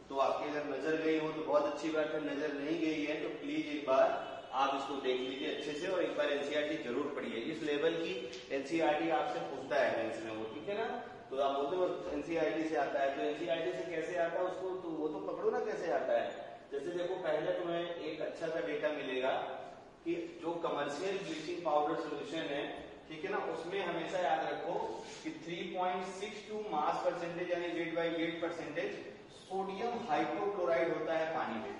तो आपकी अगर नजर गई हो तो बहुत अच्छी बात है, नजर नहीं गई है तो प्लीज एक बार आप इसको देख लीजिए अच्छे से और एक बार एनसीईआरटी जरूर पढ़िए। इस लेवल की एनसीईआरटी आपसे पूछता है मेंस में वो, ठीक है ना। तो आप बोलते हो एनसीईआरटी से आता है, तो एनसीईआरटी से कैसे आता है उसको तो वो तो पकड़ो ना कैसे आता है। जैसे देखो पहले तुम्हें एक अच्छा सा डेटा मिलेगा कि जो कमर्शियल ब्लीचिंग पाउडर सोल्यूशन है, ठीक है ना, उसमें हमेशा याद रखो कि 3.62 मास परसेंटेज यानी weight by weight percentage sodium hypochlorite होता है पानी में।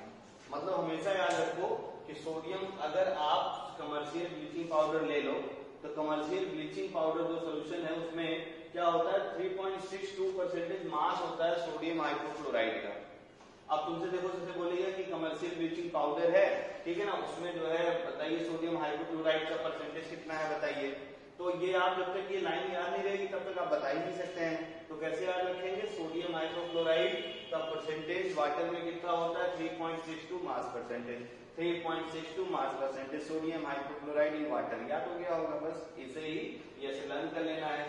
मतलब हमेशा याद रखो कि सोडियम, अगर आप कमर्शियल ब्लीचिंग पाउडर ले लो तो कमर्शियल ब्लीचिंग पाउडर जो सोल्यूशन है उसमें क्या होता है 3.62% मास होता है सोडियम हाइपोक्लोराइड का। अब तुमसे देखो जैसे बोलेगा कि कमर्शियल ब्लीचिंग पाउडर है, ठीक है ना, उसमें जो है बताइए सोडियम हाइपोक्लोराइड का परसेंटेज कितना है बताइए। तो ये आप जब तक ये लाइन याद नहीं रहेगी तब तक आप बता ही नहीं सकते हैं। तो कैसे याद रखेंगे, सोडियम हाइपोक्लोराइड का परसेंटेज वाटर में कितना होता है 3.62 mass percentage, 3.62 mass percentage sodium hypochlorite in water. याद हो गया होगा, बस इसे ही ये लर्न कर लेना है।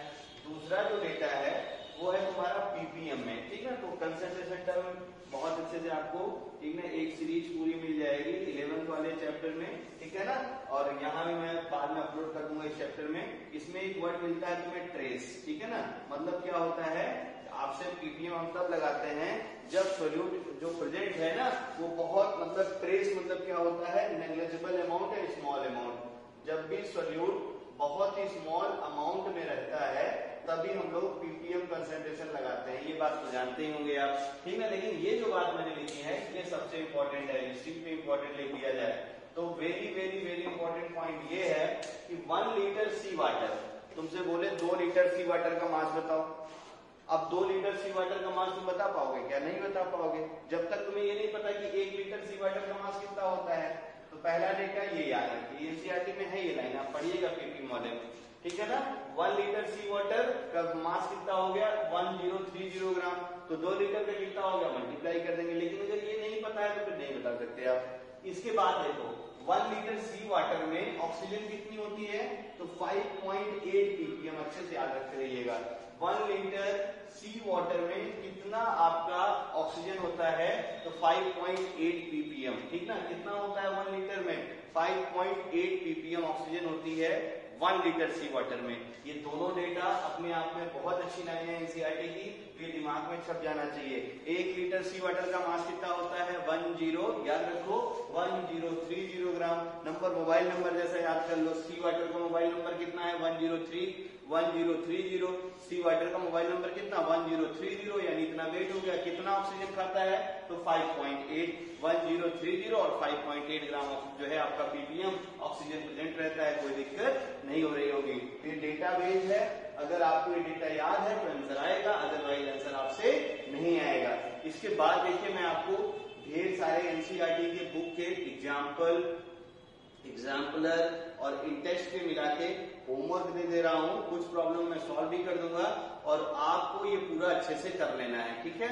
दूसरा जो डेटा है वो है तुम्हारा पीपीएम में, ठीक है। तो कंसंट्रेशन टर्म बहुत अच्छे से आपको, ठीक है, एक सीरीज पूरी मिल जाएगी 11th वाले चैप्टर में, ठीक है ना। और यहाँ भी मैं बाद में अपलोड कर दूंगा इस चैप्टर में। इसमें एक वर्ड मिलता है तुम्हें ट्रेस, ठीक है ना। मतलब क्या होता है, आपसे पीपीएम हम तब लगाते हैं जब सोल्यूट जो प्रेजेंट है ना वो बहुत, मतलब ट्रेस मतलब क्या होता है, नेग्लिजिबल अमाउंट है, स्मॉल अमाउंट। जब भी सोल्यूट बहुत ही स्मॉल अमाउंट में रहता है तभी हम लोग पीपीएम कंसंट्रेशन लगाते हैं। ये बात तो जानते ही होंगे आप, ठीक है। लेकिन ये जो बात मैंने लिखी है ये सबसे इंपॉर्टेंट है, इसी पे इंपॉर्टेंट लिख दिया जाए तो very very very important point ये है कि 1 लीटर सी वाटर, तुमसे बोले 2 लीटर सी वाटर का मास बताओ। अब 2 लीटर सी वाटर का मास तुम बता पाओगे क्या? नहीं बता पाओगे जब तक तुम्हें ये नहीं पता कि 1 लीटर सी वाटर का मास कितना होता है। तो पहला डेटा ये याद रखिए, एनसीईआरटी में है ये लाइन, आप पढ़िएगा पीपी मॉडल, ठीक है ना। 1 लीटर सी वाटर का मास कितना हो गया 1030 ग्राम। तो 2 लीटर का कितना हो गया, मल्टीप्लाई कर देंगे। लेकिन अगर ये नहीं पता है तो फिर नहीं बता सकते आप। इसके बाद देखो 1 लीटर सी वाटर में ऑक्सीजन कितनी होती है, तो 5.8 ppm, अच्छे से याद रखते रहिएगा। 1 लीटर सी वाटर में कितना आपका ऑक्सीजन होता है, तो 5.8 ppm, ठीक ना। कितना होता है 1 लीटर में, 5.8 ppm ऑक्सीजन होती है 1 लीटर सी वाटर में। ये दोनों डेटा अपने आप में बहुत अच्छी लाइन है एनसीईआरटी की, ये दिमाग में छप जाना चाहिए। 1 लीटर सी वाटर का मास कितना होता है 10, याद रखो 1030 ग्राम। नंबर मोबाइल नंबर जैसा याद कर लो, सी वाटर का मोबाइल नंबर कितना है 1030 सी वाटर का मोबाइल नंबर कितना 1030, यानी इतना वेट हो गया। कितना ऑक्सीजन खाता है, तो 5.8, 1030 और 5.8 ग्राम जो है आपका पीपीएम ऑक्सीजन प्रेजेंट रहता है, कोई दिक्कत नहीं हो रही होगी। ये डेटा बेस है, अगर आपको ये डेटा याद है तो आंसर आएगा, अदरवाइज आंसर आपसे नहीं आएगा। इसके बाद देखिए मैं आपको ढेर सारे एनसीईआरटी के बुक के एग्जाम्पलर और इंटेस्ट के मिला के होमवर्क दे रहा हूं। कुछ प्रॉब्लम मैं सॉल्व भी कर दूंगा और आपको ये पूरा अच्छे से कर लेना है, ठीक है।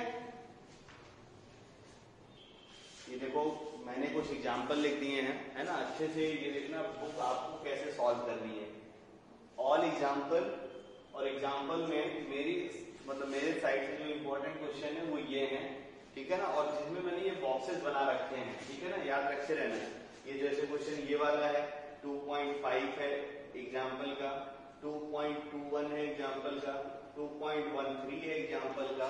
ये देखो मैंने कुछ एग्जाम्पल लिख दिए हैं, है ना। अच्छे से ये देखना बुक आपको कैसे सॉल्व करनी है। ऑल एग्जाम्पल, और एग्जाम्पल में मेरे साइड से जो इम्पोर्टेंट क्वेश्चन है वो ये है, ठीक है ना। और जिसमें मैंने ये बॉक्सेस बना रखे हैं, ठीक है ना, याद रखते रहना। ये जैसे क्वेश्चन ये वाला है 2.5 है एग्जाम्पल का, 2.21 है एग्जाम्पल का, 2.13 है एग्जाम्पल का।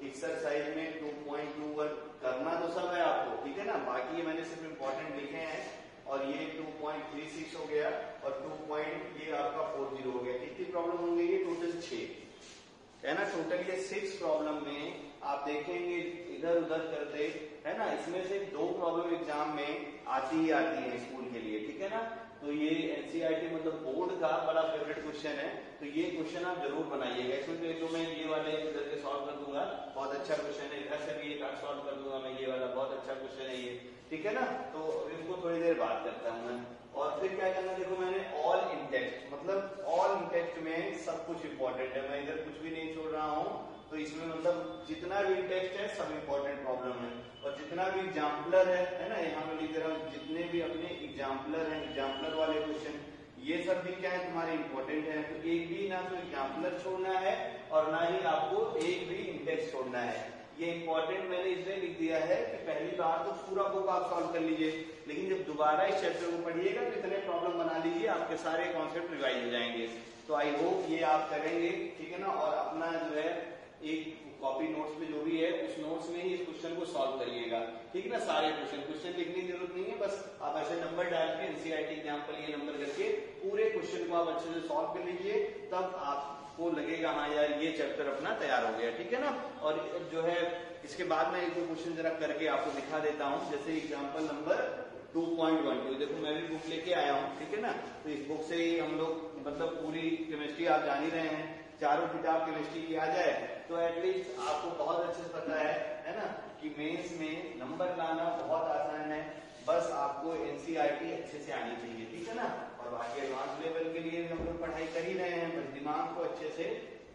एक्सरसाइज में 2.21 करना तो सब है आपको, ठीक है ना। बाकी ये मैंने सिर्फ इम्पोर्टेंट लिखे हैं। और ये 2.36 हो गया और 2. ये आपका 40 हो गया। कितनी प्रॉब्लम होंगे ये, टोटल 6 है ना। टोटल ये 6 प्रॉब्लम में आप देखेंगे इधर उधर करते, है ना। इसमें से 2 प्रॉब्लम एग्जाम में आती ही आती है स्कूल के लिए, ठीक है ना। तो ये एनसीईआरटी मतलब बोर्ड का बड़ा फेवरेट क्वेश्चन है, तो ये क्वेश्चन आप जरूर बनाइएगा। इसमें तो मैं ये वाले इधर के सॉल्व कर दूंगा, बहुत अच्छा क्वेश्चन है। इधर से भी एक सॉल्व कर दूंगा मैं, ये वाला बहुत अच्छा क्वेश्चन है ये, ठीक है ना। तो इसको थोड़ी देर बात करता हूँ मैं। और फिर क्या करना, देखो मैंने ऑल इन टेक्स्ट, मतलब ऑल इन टेक्स्ट में सब कुछ इंपॉर्टेंट है, मैं इधर कुछ भी नहीं छोड़ रहा हूँ। तो इसमें मतलब जितना भी टेक्स्ट है सब इंपॉर्टेंट प्रॉब्लम है। और जितना भी एग्जाम्पलर है ना, यहाँ में लिख दे रहा हूँ, जितने भी अपने एग्जाम्पलर हैं, एग्जाम्पलर वाले क्वेश्चन, ये सब भी क्या है तुम्हारे इंपॉर्टेंट है। तो एक भी ना तो एग्जाम्पलर छोड़ना है और ना ही आपको एक भी इंडेक्स छोड़ना है। ये इंपॉर्टेंट मैंने इसलिए लिख दिया है कि पहली बार तो पूरा बुक आप सॉल्व कर लीजिए, लेकिन जब दोबारा इस चैप्टर को पढ़िएगा तो इतने प्रॉब्लम बना लीजिए, आपके सारे कॉन्सेप्ट रिवाइज हो जाएंगे। तो आई होप ये आप करेंगे, ठीक है ना। और अपना जो है एक कॉपी नोट्स में जो भी है उस नोट्स में ही इस क्वेश्चन को सॉल्व करिएगा, ठीक है ना। सारे क्वेश्चन लिखने की जरूरत नहीं है, बस आप ऐसे नंबर डाल के एनसीईआरटी एग्जाम्पल ये नंबर करके पूरे क्वेश्चन को आप अच्छे से सॉल्व कर लीजिए, तब आप आपको लगेगा हाँ यार ये चैप्टर अपना तैयार हो गया, ठीक है ना। और जो है इसके बाद में एक दो क्वेश्चन जरा करके आपको दिखा देता हूँ। जैसे एग्जांपल नंबर 2.12, देखो मैं भी बुक लेके आया हूँ, ठीक है ना। तो इस बुक से ही हम लोग मतलब पूरी केमिस्ट्री आप जान ही रहे हैं, चारों किताब केमिस्ट्री की आ जाए तो एटलीस्ट आपको बहुत अच्छे से पता है ना, कि मेंस में नंबर लाना बहुत आसान है। बस आपको एनसीईआरटी अच्छे से आनी चाहिए, ठीक है ना। और बाकी एडवांस लेवल के लिए हम लोग पढ़ाई कर ही रहे हैं, बस दिमाग को अच्छे से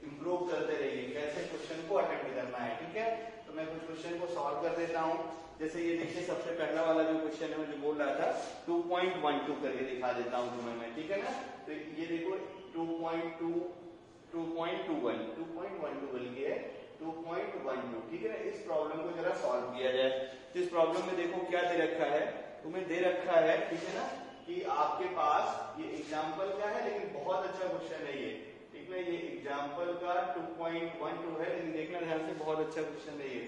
इम्प्रूव करते रहिए, कैसे क्वेश्चन को अटेम्प्ट करना है, ठीक है। तो मैं कुछ क्वेश्चन को सॉल्व कर देता हूँ। जैसे ये देखिए सबसे पहला वाला जो क्वेश्चन है जो बोल रहा था 2.12 करके दिखा देता हूँ तुम्हें मैं, ठीक है ना। तो ये देखो 2.12 बल्कि है 2.12, ठीक है ना। इस प्रॉब्लम को जरा सॉल्व किया जाए। तो इस प्रॉब्लम में देखो क्या दे रखा है, तुम्हें दे रखा है, ठीक है ना, कि आपके पास ये एग्जाम्पल का है लेकिन बहुत अच्छा क्वेश्चन है ये, ठीक है। ये एग्जाम्पल का 2.12 है लेकिन देखना ध्यान से, बहुत अच्छा क्वेश्चन है ये।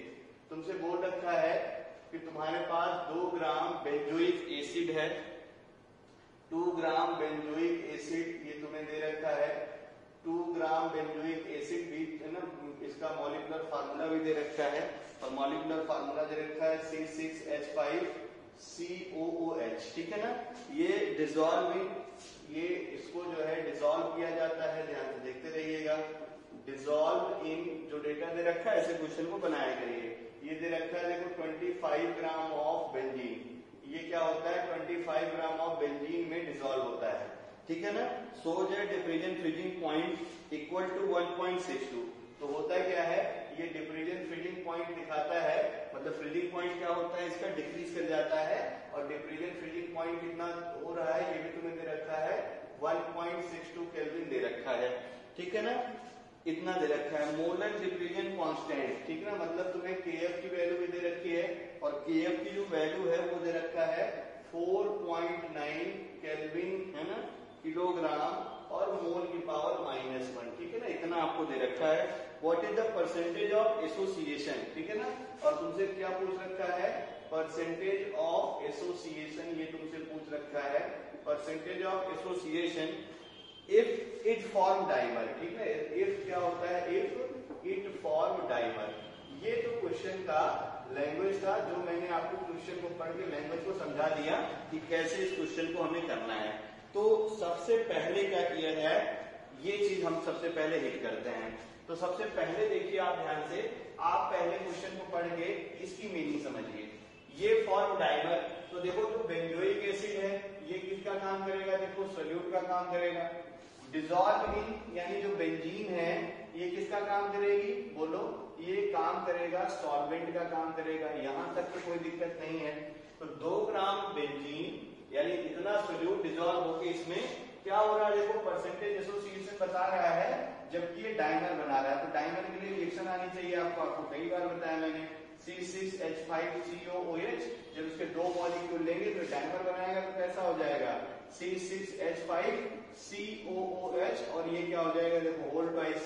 तुमसे बोल रखा है कि तुम्हारे पास 2 ग्राम बेंजोइक एसिड है, 2 ग्राम बेंजोइक एसिड ये तुम्हें दे रखा है। 2 ग्राम बेंजोइक एसिड भी है ना, इसका मॉलिक्यूलर फार्मूला भी दे रखा है, और मॉलिक्यूलर फार्मूला दे रखा है C6H5COOH, ठीक है ना। ये डिसॉल्विंग, ये इसको जो है डिसॉल्व किया जाता है, ध्यान से देखते रहिएगा। डिसॉल्व इन, जो डेटा दे रखा है ऐसे क्वेश्चन को बनाया करिए। ये दे रखा है देखो 25 ग्राम ऑफ बेंजीन, ये क्या होता है 25 ग्राम ऑफ बेंजीन में डिसॉल्व होता है, ठीक है ना। So that diffusion freezing point equal to 1.62। तो होता क्या है, ये डिफ्यूजन फ्रीजिंग पॉइंट दिखाता है, मतलब फ्रीजिंग पॉइंट क्या होता है इसका डिक्रीज कर जाता है, और डिफ्यूजन फ्रीजिंग पॉइंट कितना हो रहा है ये भी तुम्हें दे रखा है 1.62 केल्विन दे रखा है, ठीक है ना। इतना दे रखा है। मोलर डिफ्यूजन कांस्टेंट, ठीक है ना, मतलब तुम्हें केएफ की वैल्यू भी दे रखी है, और केएफ की जो वैल्यू है वो दे रखा है 4.9 केल्विन, है ना, किलोग्राम और मोल की पावर -1, ठीक है ना। इतना आपको दे रखा है। What is the percentage of association, ठीक है ना। और तुमसे क्या पूछ रखा है, परसेंटेज ऑफ एसोसिएशन, ये तुमसे पूछ रखा है percentage of association if it form dimer, ठीक है। इफ क्या होता है, इफ इट फॉर्म डाइमर। ये तो क्वेश्चन का लैंग्वेज था, जो मैंने आपको क्वेश्चन को पढ़ के लैंग्वेज को समझा दिया कि कैसे इस क्वेश्चन को हमें करना है। तो सबसे पहले क्या किया जाए, ये चीज हम सबसे पहले हिट करते हैं। तो सबसे पहले देखिए आप ध्यान से, आप पहले क्वेश्चन को पढ़ के इसकी मीनिंग समझिए। ये फॉर्म डाइमर, तो देखो जो बेंजोइक एसिड है ये किसका काम करेगा, देखो सोल्यूट का काम करेगा। डिसॉल्व इन, यानी जो बेंजीन है ये किसका काम करेगी, बोलो, ये काम करेगा सॉल्वेंट का काम करेगा। यहां तक तो कोई दिक्कत नहीं है। तो 2 ग्राम बेंजीन यानी इतना सोल्यूट डिसॉल्व होकर इसमें क्या हो रहा है, देखो परसेंटेज एसोसिएशन बता रहा है, जबकि ये डाइमर बना रहा है। तो डाइमर के लिए रिएक्शन आनी चाहिए आपको कई बार बताया मैंने, C6H5COOH। जब इसके 2 मॉलिक्यूल लेंगे तो डाइमर बनाएगा, तो कैसा हो जाएगा C6H5COOH, और ये क्या हो जाएगा देखो होल ट्वाइस,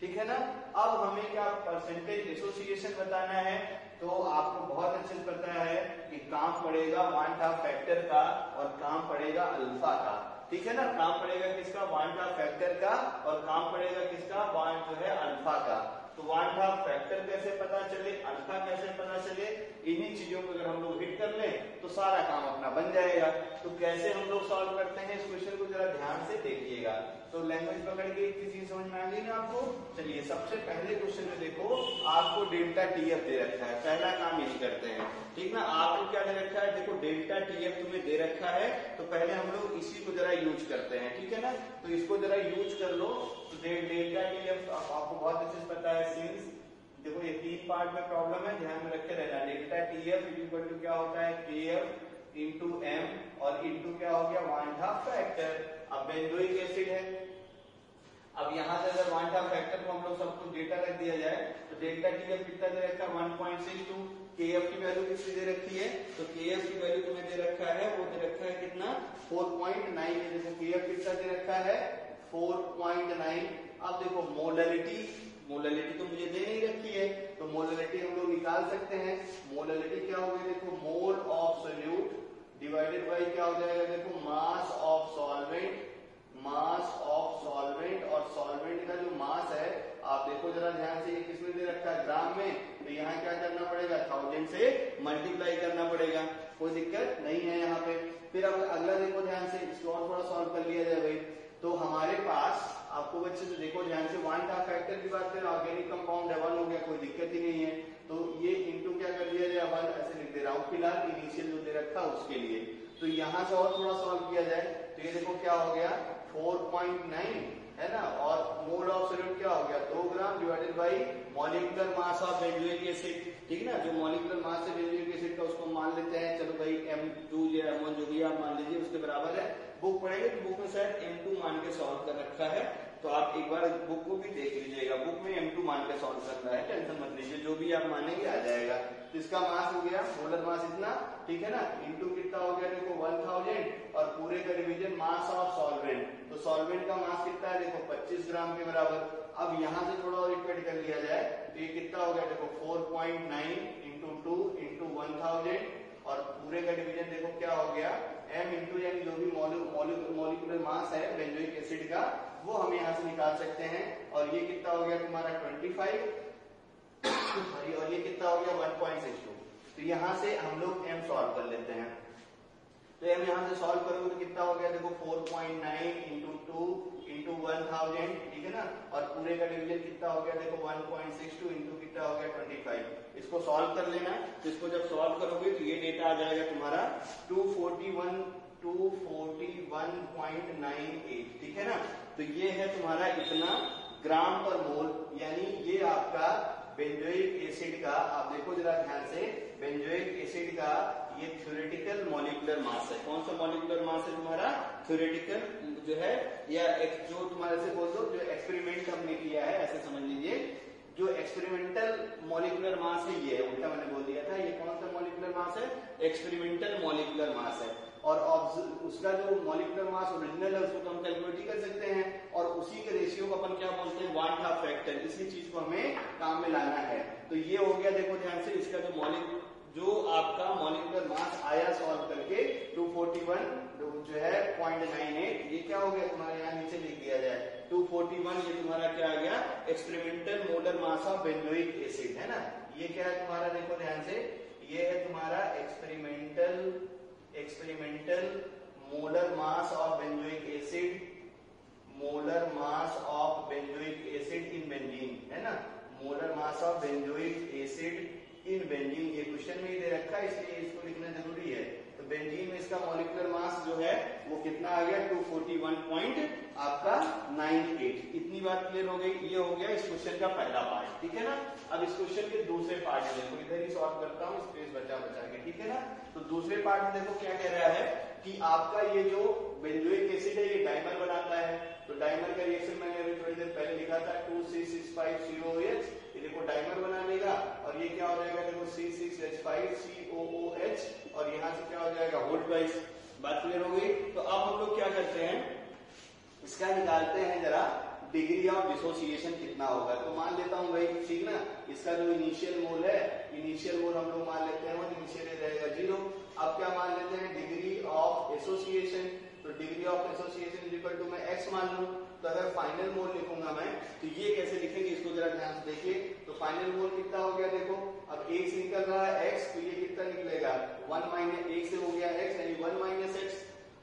ठीक है ना। अब हमें क्या परसेंटेज एसोसिएशन बताना है, तो आपको बहुत अच्छे से पता है कि काम पड़ेगा वांट ऑफ फैक्टर का और काम पड़ेगा अल्फा का, ठीक है ना। काम पड़ेगा किसका, वांट ऑफ फैक्टर का, और काम पड़ेगा किसका, वांट जो है अल्फा का। तो वांट ऑफ फैक्टर कैसे पता चले, अल्फा कैसे पता चले, इन्हीं चीजों को अगर हम लोग हिट कर लें तो सारा काम अपना बन जाएगा। तो कैसे हम लोग सॉल्व करते हैं इस क्वेश्चन को जरा ध्यान से देखिएगा। तो लैंग्वेज पकड़ के एक चीज समझ में आ गई ना आपको। चलिए सबसे पहले क्वेश्चन में देखो आपको डेल्टा टीएफ दे रखा है, पहला काम यही करते हैं, ठीक ना। आपको क्या दे रखा है, देखो डेल्टा टीएफ तुम्हें दे रखा है, तो पहले हम लोग इसी को जरा यूज करते हैं, ठीक है ना। तो इसको जरा यूज कर लो। तो डेल्टा टीएफ आपको बहुत अच्छे से पता है, सिंस देखो ये 3 पार्ट में प्रॉब्लम है, ध्यान में रखे रहना। डेल्टा टीएफ इक्वल टू क्या होता है, केएफ इंटू एम, और इंटू क्या हो गया वांट ऑफ फैक्टर। अब बेंजोइक एसिड है, अब यहां से अगर वांट ऑफ फैक्टर को हम लोग सब कुछ डेटा रख दिया जाए तो डेल्टा टीएफ कितना दे रखा है 1.62। केएफ की वैल्यू कितनी दे रखी है, तो केएफ की वैल्यू तुम्हें दे रखा है, वो दे रखा है कितना 4.9। देखो केएफ कितना दे रखा है 4.9। अब देखो मोलरिटी, मोलरिटी तो मुझे दे नहीं रखी है, तो मोलरिटी हम लोग निकाल सकते हैं। मोलरिटी क्या होगी, देखो mole of solute divided by क्या हो जाएगा, देखो mass of solvent, mass of solvent, और सॉल्वेंट का जो मास है आप देखो जरा ध्यान से, ये किसमें दे रखा है, ग्राम में, तो यहाँ क्या करना पड़ेगा, 1000 से मल्टीप्लाई करना पड़ेगा, कोई दिक्कत नहीं है यहाँ पे। फिर अब अगला देखो ध्यान से, इसको और थोड़ा सॉल्व कर लिया जाए भाई। तो हमारे पास आपको बच्चे से देखो ध्यान से, वन का फैक्टर की बात करें, ऑर्गेनिक कंपाउंड है, 1 हो गया, कोई दिक्कत ही नहीं है। तो ये इंटू क्या कर दिया जाए, 1 ऐसे लिख दे रहा हूँ फिलहाल, इनिशियल जो दे रखा उसके लिए। तो यहाँ से और थोड़ा सॉल्व किया जाए, तो ये देखो क्या हो गया, 4.9 है ना, और मोल ऑफ सॉल्यूट क्या हो गया, 2 gram divided by molecular mass of benzoic acid, ठीक है ना। जो मॉलिक्यूलर मास है बेंजोइक एसिड का उसको मान लेते हैं, चलो भाई M2 या M1 जो भी आप मान लीजिए उसके बराबर है। बुक पढ़ेंगे तो बुक में शायद M2 मान के सॉल्व कर रखा है, तो आप एक बार बुक को भी देख लीजिएगा, बुक में M2 मान के सॉल्व करना है, टेंशन मत लीजिए, जो भी आप मानेंगे आ जाएगा। तो इसका मास हो गया, मोलर मास इतना, ठीक है ना, इंटू कितना हो गया देखो 1000, और पूरे का डिवीजन मास ऑफ सॉल्वेंट, तो सॉल्वेंट का मास कितना है देखो 25 ग्राम के बराबर। अब यहाँ से थोड़ा और इक्वेट कर लिया जाए, तो ये कितना हो गया देखो 4.9 इंटू 2 इंटू 1000, और पूरे का डिवीजन देखो क्या हो गया, m इंटू यानी जो भी मॉलिक्यूलर मास है बेंजोइक एसिड का वो हम यहाँ से निकाल सकते हैं, और ये कितना हो गया तुम्हारा 25, और ये कितना हो गया 1.62। तो यहाँ से हम लोग m सॉल्व कर लेते हैं, तो m यहाँ से सॉल्व करोगे तो कितना हो गया देखो 4.9 इंटू 2 इंटू 1000, ठीक है ना, और पूरे का डिवीजन कितना हो गया देखो 1.62 इंटू कितना हो गया 25। इसको सॉल्व कर लेना, तो इसको जब सॉल्व करोगे तो ये डेटा आ जाएगा तुम्हारा 241.98, ठीक है ना। तो ये है तुम्हारा इतना ग्राम पर मोल, यानी ये आपका बेंजोइक एसिड का, आप देखो जरा ध्यान से, बेंजोइक एसिड का ये थ्योरेटिकल मॉलिक्यूलर मास है। कौन सा मॉलिक्यूलर मास है तुम्हारा, थ्योरेटिकल जो है, या जो तुम्हारे से बोल दो जो एक्सपेरिमेंट हमने किया है, ऐसे समझ लीजिए, जो एक्सपेरिमेंटल मॉलिक्यूलर मास है ये है, उल्टा मैंने बोल दिया था, ये कौन सा मॉलिक्यूलर मास है, एक्सपेरिमेंटल मॉलिक्यूलर मास है। और उसका जो मॉलिक्यूलर मास ओरिजिनल है उसको तो हम कैलकुलेट ही कर सकते हैं, और उसी के रेशियो को अपन क्या बोलते हैं, 1/2 फैक्टर, इसी चीज को हमें काम में लाना है। तो ये हो गया देखो ध्यान से, इसका जो आपका मॉलिक्यूलर मास आया सॉल्व करके 241 जो है 0.98, ये क्या हो गया तुम्हारे यहाँ नीचे लिख दिया जाए 241, ये तुम्हारा क्या आ गया, experimental molar mass of benzoic acid, है ना। ये क्या है तुम्हारा देखो ध्यान से, ये है तुम्हारा experimental molar mass of benzoic acid, molar mass of benzoic acid in benzene, है ना, molar mass of benzoic acid in benzene. ये क्वेश्चन में ही दे रखा है, इसलिए इसको लिखना जरूरी है। तो बेंजीन में इसका मॉलिक्यूलर मास जो है वो कितना आ गया, 241.98। इतनी बात क्लियर हो गई, ये हो गया इस क्वेश्चन का पहला पार्ट, ठीक है ना। अब इस क्वेश्चन के दूसरे पार्ट में देखो, इधर ही सॉल्व करता हूँ स्पेस बचा के, ठीक है ना। तो दूसरे पार्ट में देखो क्या कह रहा है कि आपका ये जो बेंजोइक एसिड है ये डाइमर बनाता है। तो डाइमर का रिएक्शन मैंने अभी थोड़ी देर पहले लिखा था, 2C6H5COOH, ये देखो डाइमर बना लेगा, और ये क्या हो जाएगा देखो C6H5COOH, और यहाँ से क्या हो जाएगा होल्ड वाइज। बात क्लियर हो गई। तो अब हम लोग क्या करते हैं, इसका निकालते हैं जरा डिग्री ऑफ डिसोसिएशन कितना होगा। तो मान लेता हूं भाई, ठीक ना, इसका जो इनिशियल मोल है, इनिशियल मोल हम लोग मान लेते हैं, इनिशियल रहेगा 0। अब क्या मान लेते हैं, डिग्री ऑफ एसोसिएशन, तो degree of association is equal to मैं x मान लूं। तो अगर फाइनल मोल लिखूंगा मैं, तो ये कैसे लिखेंगे इसको जरा ध्यान से देखिए। तो फाइनल मोल कितना हो गया देखो, अब 1 से निकल रहा है x, तो ये कितना निकलेगा 1 माइनस 1 से हो गया x, यानी 1 माइनस x।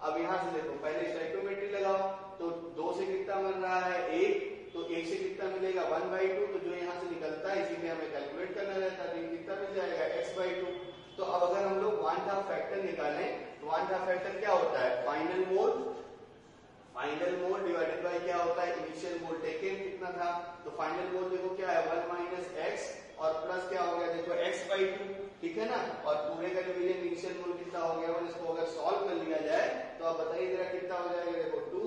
अब यहाँ से देखो पहले स्टोइकियोमेट्री लगाओ, तो 2 से कितना मिल रहा है 1, तो 1 से कितना मिलेगा 1/2, तो जो यहाँ से निकलता है इसी में हमें कैलकुलेट करना रहता है, तो कितना मिल जाएगा x/2। तो अब अगर हम लोग 1/2 फैक्टर निकालें, तो 1/2 फैक्टर क्या होता है, फाइनल मोल डिवाइडेड बाय क्या होता है, इनिशियल मोल टेकन कितना था। तो फाइनल मोल देखो क्या है 1 माइनस x, और प्लस क्या हो गया देखो x/2, ठीक है ना। और पूरे का डिवीजन इनिशियल मोल कितना हो गया, इसको अगर सॉल्व कर लिया जाए तो आप बताइए जरा कितना हो जाएगा देखो 2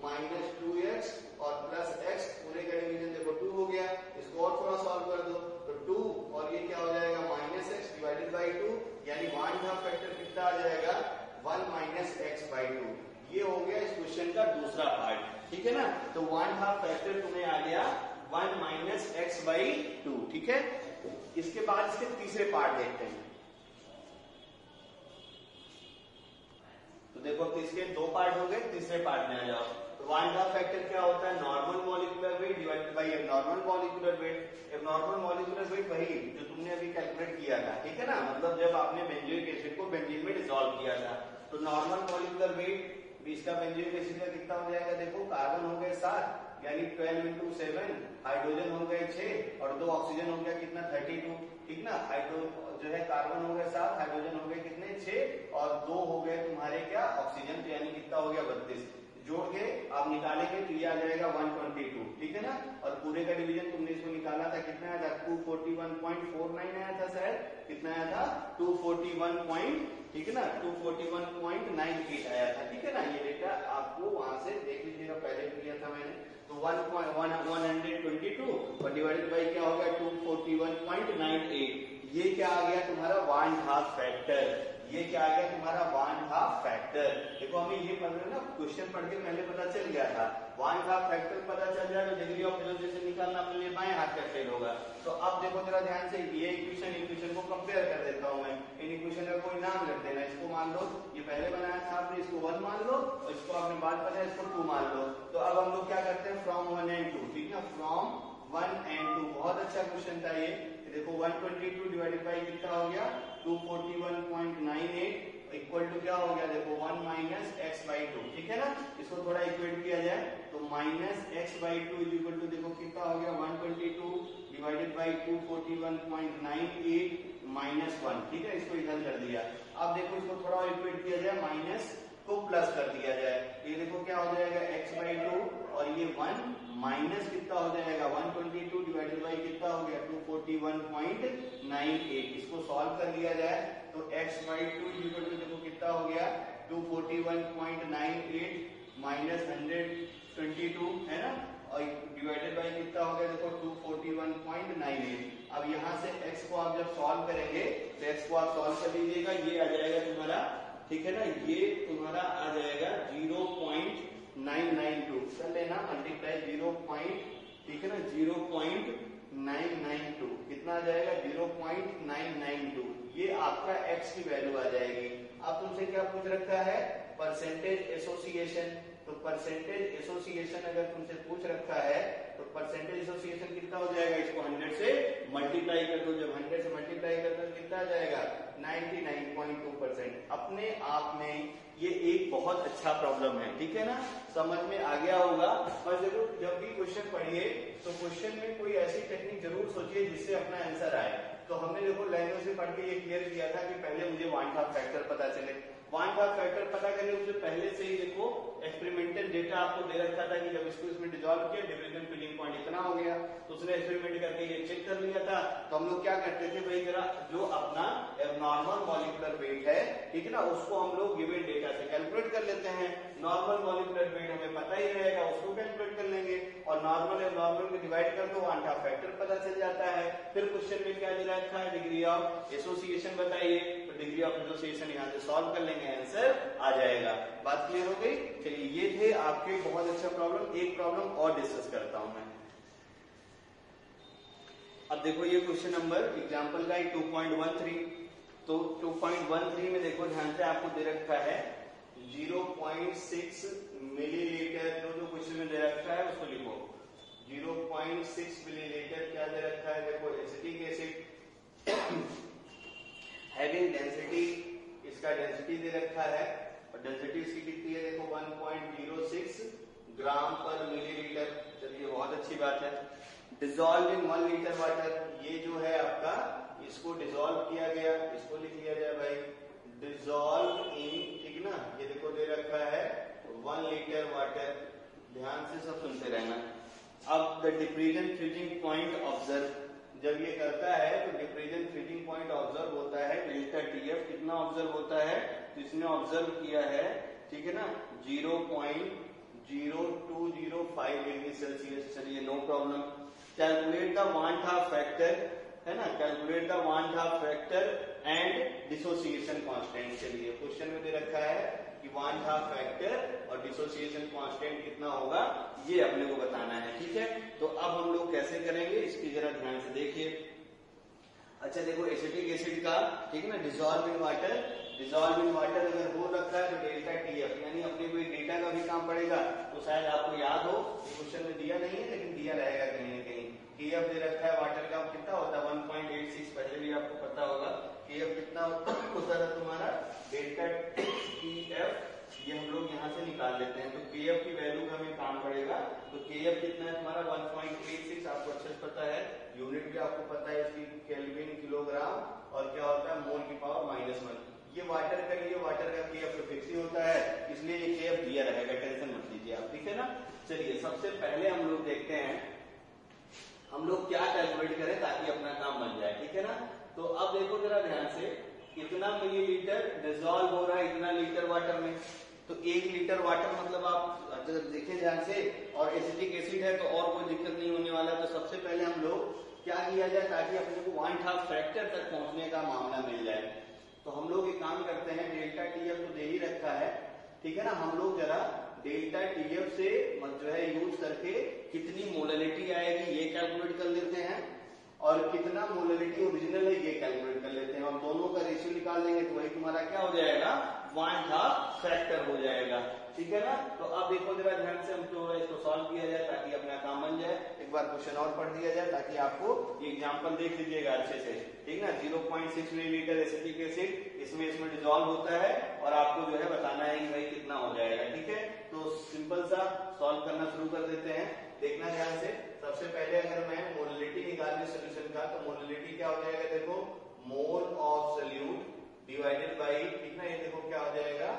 माइनस 2x और प्लस x, पूरे का डिवीजन देखो 2 हो गया। इसको और थोड़ा सॉल्व कर दो, तो 2 और ये क्या हो जाएगा माइनस x डिवाइडेड बाई 2, यानी 1/2 फैक्टर कितना आ जाएगा 1 माइनस x/2। ये हो गया इस क्वेश्चन का दूसरा पार्ट, ठीक है ना। तो 1/2 फैक्टर तुम्हें आ गया 1 माइनस x/2, ठीक है। इसके बाद इसके तीसरे पार्ट देखते हैं। तो देखो इसके 2 पार्ट हो गए, तीसरे पार्ट में आ जाओ। तो वन हाफ फैक्टर क्या होता है? Normal molecular weight divided bye abnormal molecular weight. Abnormal molecular weight वही जो तुमने अभी कैलकुलेट किया था, ठीक है ना, मतलब जब आपने बेंजोइक एसिड को बेंजीन में डिसॉल्व किया था, तो नॉर्मल मॉलिक्यूलर वेट इसका बेंजोइक एसिड का कितना हो जाएगा? देखो कार्बन हो गए 7 यानी 12 into 7, हाइड्रोजन हो गए 6 और 2 ऑक्सीजन हो गया कितना? 32, ठीक ना। जो है कार्बन हो गए 7, हाइड्रोजन हो गए कितने? 6 और 2 हो गए तुम्हारे क्या? ऑक्सीजन, तो यानी कितना हो गया? 32। जोड़ के आप निकालेंगे तो ये आ जाएगा 122, ठीक है ना। और पूरे का डिवीजन तुमने इसको निकाला था, कितना आया था? 241.49 आया था शायद, कितना आया था? 241, ठीक है ना, 241.98 आया था, ठीक है ना। ये डेटा आपको वहां से देख लीजिएगा, पहले दिया था मैंने। तो 122 और डिवाइडेड बाई क्या हो गया? 241.98। ये क्या आ गया तुम्हारा? One Hoff factor. ये क्या आ गया तुम्हारा? One Hoff factor. देखो हमें ये पढ़ रहे ना, क्वेश्चन पढ़ के पहले पता चल गया था। वन हाफ फैक्टर पता चल जाए तो डिग्री ऑफ फ्रीडम निकालना अपने लिए बाएं हाथ का खेल होगा। तो अब देखो जरा ध्यान से, ये इक्वेशन को कंपेयर कर देता हूं मैं। इन इक्वेशन का कोई नाम रख देना। इसको मान लो ये पहले बनाया था आपने, इसको 1 मान लो, और इसको आपने बाद बनाया, इसको 2 मान लो। तो अब हम लोग क्या करते हैं? फ्रॉम 1 and 2, ठीक है, फ्रॉम 1 and 2। बहुत अच्छा क्वेश्चन था ये। देखो 122 डिवाइडेड बाई कितना हो गया? 241.98 इक्वल टू क्या हो गया? देखो 1 माइनस एक्स बाई 2, ठीक है ना। इसको थोड़ा इक्वेट किया जाए तो minus x by 2 is equal to, देखो कितना हो गया? 122 डिवाइडेड बाई 241.98 माइनस 1, ठीक है। इसको इधर कर दिया। अब देखो इसको थोड़ा इक्वेट किया जाए, माइनस को प्लस कर दिया जाए। ये देखो क्या हो जाएगा? एक्स बाई 2 और ये 1 माइनस कितना हो जाएगा? 122 डिवाइडेड बाई कितना हो गया? 241.98। इसको सॉल्व कर लिया जाए तो x बाई 2 इक्वल टू, देखो कितना हो गया? 241.98 माइनस 122 है ना, और डिवाइडेड बाई कितना हो गया? देखो 241.98। अब यहाँ से x को आप जब सॉल्व करेंगे तो x को आप सॉल्व कर लीजिएगा, ये आ जाएगा तुम्हारा, ठीक है ना, ये तुम्हारा आ जाएगा 0.992 कर लेना, मल्टीप्लाई 0. ठीक है ना, 0.992 कितना आ जाएगा? 0.992। ये आपका x की वैल्यू आ जाएगी। अब तुमसे क्या पूछ रखा है? Percentage association. तो परसेंटेज एसोसिएशन अगर तुमसे पूछ रखा है तो परसेंटेज एसोसिएशन कितना हो जाएगा? इसको 100 से मल्टीप्लाई कर दो। जब 100 से मल्टीप्लाई कर दो कितना आ जाएगा? 99.2%। अपने आप में ये एक बहुत अच्छा प्रॉब्लम है, ठीक है ना, समझ में आ गया होगा। और जरूर जब भी क्वेश्चन पढ़िए तो क्वेश्चन में कोई ऐसी टेक्निक जरूर सोचिए जिससे अपना आंसर आए। तो हमने देखो लैंग्वेज से पढ़ के ये क्लियर किया था कि पहले मुझे वन हाफ फैक्टर पता चले। वन हाफ फैक्टर पता करने उससे पहले से ही देखो एक्सपेरिमेंटल डेटा आपको दे रखा था कि जब इसको इसमें डिसॉल्व किया डिफरेंशियल फीलिंग पॉइंट इतना हो गया, तो उसने एक्सपेरिमेंट करके ये चेक कर लिया था। तो हम लोग क्या करते थे भाई, जरा जो अपना एबनॉर्मल मॉलिक्यूलर वेट है, ठीक है ना, उसको हम लोग गिवन डेटा से कैलकुलेट कर लेते हैं। नॉर्मल मॉलिक्यूलर वेट हमें पता ही रहेगा, उसको कैलकुलेट कर लेंगे और नॉर्मल एबनॉर्मल में डिवाइड कर दो, वन हाफ फैक्टर पता चल जाता है। फिर क्वेश्चन में क्या दे रखा है? डिग्री ऑफ एसोसिएशन बताइए, तो डिग्री ऑफ एसोसिएशन यहाँ से सॉल्व कर लेंगे, आंसर आ जाएगा। बात क्लियर हो गई? चलिए ये थे आपके बहुत अच्छा प्रॉब्लम। एक प्रॉब्लम और डिस्कस करता हूं मैं। अब देखो ये क्वेश्चन नंबर एग्जांपल का 2.13। तो 2.13 में देखो ध्यान से आपको दे रखा है 0.6 मिलीलीटर। जो क्वेश्चन में दे रखा है उसको लिखो। 0.6 मिलीलीटर क्या दे रखा है? देखो एसिटिक एसिड हैविंग डेंसिटी, इसका डेंसिटी दे रखा है और डेंसिटी इसकी कितनी है? देखो 1.06 ग्राम पर मिलीलीटर। चलिए बहुत अच्छी बात है। डिसॉल्व इन 1 लीटर वाटर, ये जो है आपका, इसको डिसॉल्व किया गया, इसको लिख लिया जाए भाई डिसॉल्व इन, ठीक ना, ये देखो दे रखा है 1 लीटर वाटर। ध्यान से सब सुनते रहना। अब the diffusion freezing point observe, जब ये करता है तो डिफ्यूजन फ्रीजिंग पॉइंट ऑब्जर्व होता है डेल्टा टीएफ। कितना ऑब्जर्व होता है? तो इसने ऑब्जर्व किया है, ठीक है ना, 0.0205 डिग्री सेल्सियस। चलिए no problem. Calculate the van't Hoff factor, है ना, calculate the van't Hoff factor and dissociation constant. चलिए क्वेश्चन में दे रखा है कि वन हाफ फैक्टर और डिसोसिएशन कांस्टेंट कितना होगा, ये अपने को बताना है, ठीक है। तो अब हम लोग कैसे करेंगे इसकी जरा ध्यान से देखिए। अच्छा देखो एसिटिक एसिड का ठीक है ना, डिसॉल्व इन वाटर अगर हो रखा है तो डेल्टा टीएफ, यानी अपने कोई डेटा का भी काम पड़ेगा तो शायद आपको याद हो, क्वेश्चन में दिया नहीं है लेकिन दिया रहेगा कहीं ना कहीं। टीएफ दे रखा है वाटर का कितना होता है 1.86, पहले भी आपको पता होगा। टीएफ कितना होता है तुम्हारा डेल्टा टीएफ, ये हम लोग यहाँ से निकाल लेते हैं। तो केएफ की वैल्यू का हमें काम पड़ेगा, तो केएफ कितना है तुम्हारा 1.86, आपको अच्छे से पता है, यूनिट भी आपको पता है इसकी केल्विन किलोग्राम, और क्या होता है मोल की पावर -1। ये वाटर का केएफ तो फिक्स ही होता है, इसलिए ये केएफ दिया रहेगा, टेंशन मत लीजिए आप, ठीक है ना। चलिए सबसे पहले हम लोग देखते हैं हम लोग क्या कैलकुलेट करें ताकि अपना काम बन जाए, ठीक है ना। तो अब देखो जरा ध्यान से, इतना मिलीलीटर डिसॉल्व हो रहा है इतना लीटर वाटर में, तो 1 लीटर वाटर मतलब आप अगर देखें ध्यान से, और एसिटिक एसिड है तो और कोई दिक्कत नहीं होने वाला। तो सबसे पहले हम लोग क्या किया जाए ताकि अपने को 1/2 फैक्टर तक पहुंचने का मामला मिल जाए, तो हम लोग एक काम करते हैं, डेल्टा टीएफ तो दे ही रखा है, ठीक है ना, हम लोग जरा डेल्टा टीएफ से जो है यूज करके कितनी मोलरिटी आएगी ये कैलकुलेट कर लेते हैं, और कितना मोलरिटी ओरिजिनल है ये कैलकुलेट कर लेते हैं, और दोनों का रेशियो निकाल देंगे तो वही तुम्हारा क्या हो जाएगा 1/2 फैक्टर हो जाएगा, ठीक है ना। तो अब देखो जरा ध्यान से, हम तो इसको सॉल्व किया जाए ताकि अपना काम बन जाए। एक बार क्वेश्चन और पढ़ दिया जाए ताकि आपको ये एग्जांपल देख लीजिएगा अच्छे से, ठीक ना। 0.6 मिलीलीटर एसिटिक एसिड इसमें डिसॉल्व होता है, और आपको जो है बताना है कि भाई कितना हो जाएगा, ठीक है। तो सिंपल सा सॉल्व करना शुरू कर देते हैं, देखना ध्यान से। सबसे पहले अगर मैं मोलरिटी निकालने सोल्यूशन का, तो मोलरिटी क्या हो जाएगा, देखो mole of solute divided by, ठीक ना, ये देखो क्या हो जाएगा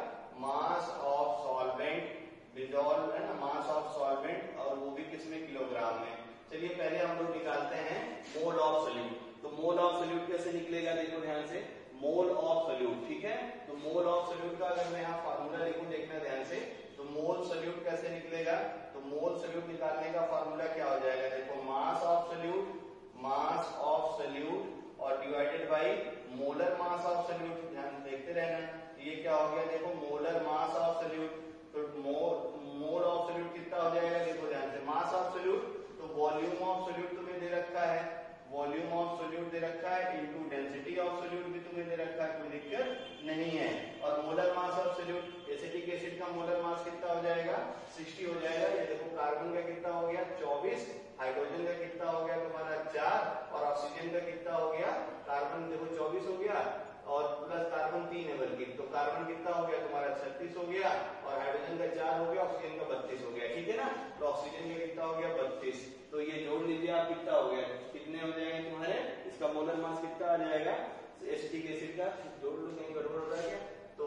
मास ऑफ सॉल्वेंट, डिसॉल्व है ना, मास ऑफ सॉल्वेंट, और वो भी किसमें किलोग्राम में। चलिए पहले हम लोग निकालते हैं मोल ऑफ सोल्यूट। तो मोल ऑफ सोल्यूट कैसे निकलेगा, देखो ध्यान से, मोल ऑफ सोल्यूट, ठीक है। तो मोल ऑफ सोल्यूट का अगर मैं यहाँ फार्मूला लिखूं, देखना ध्यान से, तो मोल सोल्यूट कैसे निकलेगा, तो मोल सोल्यूट निकालने का फार्मूला क्या हो जाएगा, देखो मास ऑफ सोल्यूट और divided by molar mass of solute, ध्यान देखते रहना। ये क्या हो गया, देखो मोलर मास ऑफ सोल्यूट, तो मोल ऑफ सोल्यूट कितना हो जाएगा, देखो ध्यान से, मास ऑफ सोल्यूट, तो वॉल्यूम ऑफ सोल्यूट तुम्हें दे रखा है, वॉल्यूम ऑफ सोल्यूट दे रखा है, इनटू डेंसिटी ऑफ सोल्यूट भी तुम्हें दे रखा है, कोई दिक्कत नहीं है। और molar mass of solute, acetic acid का मोलर मास कितना हो जाएगा 60 हो जाएगा। ये देखो कार्बन का कितना हो गया 24, हाइड्रोजन का कितना हो गया तुम्हारा 4, और ऑक्सीजन का कितना हो गया, कार्बन देखो 24 हो गया, और प्लस कार्बन 3 है बल्कि, तो कार्बन कितना हो गया तुम्हारा 36 हो गया, और हाइड्रोजन का 4 हो गया, ऑक्सीजन का 32 हो गया, ठीक है ना। तो ऑक्सीजन का कितना हो गया 32, तो ये जोड़ लीजिए आप, कितना हो गया, कितने हो जाएंगे तुम्हारे, इसका मोलर मास कितना आ जाएगा एसिटिक एसिड का, जोड़ लो, कहीं गड़बड़ हो रहा है क्या, तो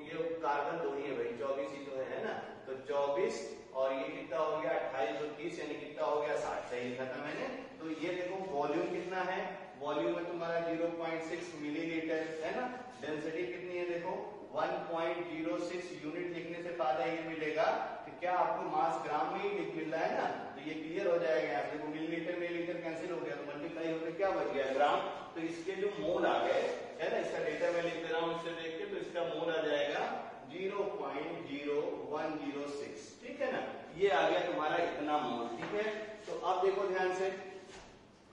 ये कार्बन 2 ही है भाई, 24 ही तो है ना, तो 24, और ये कितना हो गया 28 और 30, यानी कितना हो गया 60, सही लिखा था मैंने। तो ये देखो वॉल्यूम कितना है, वॉल्यूम है तुम्हारा 0.6 मिलीलीटर, है ना। डेंसिटी कितनी है, देखो 1.06 यूनिट लिखने से फायदा ये मिलेगा कि क्या आपको मास ग्राम में ही मिल रहा है ना, तो ये क्लियर हो जाएगा। यहाँ देखो मिलीलीटर मिलीलीटर कैंसिल हो गया, तो मल्टीप्लाई होकर क्या बच गया ग्राम, तो इसके जो मोल आ गए है ना, इसका डेटा मैं लिख दे रहा हूँ, इससे देख के, तो इसका मोल आ जाएगा 0.0106, ठीक है ना, ये आ गया तुम्हारा इतना मोल, ठीक है। तो अब देखो ध्यान से,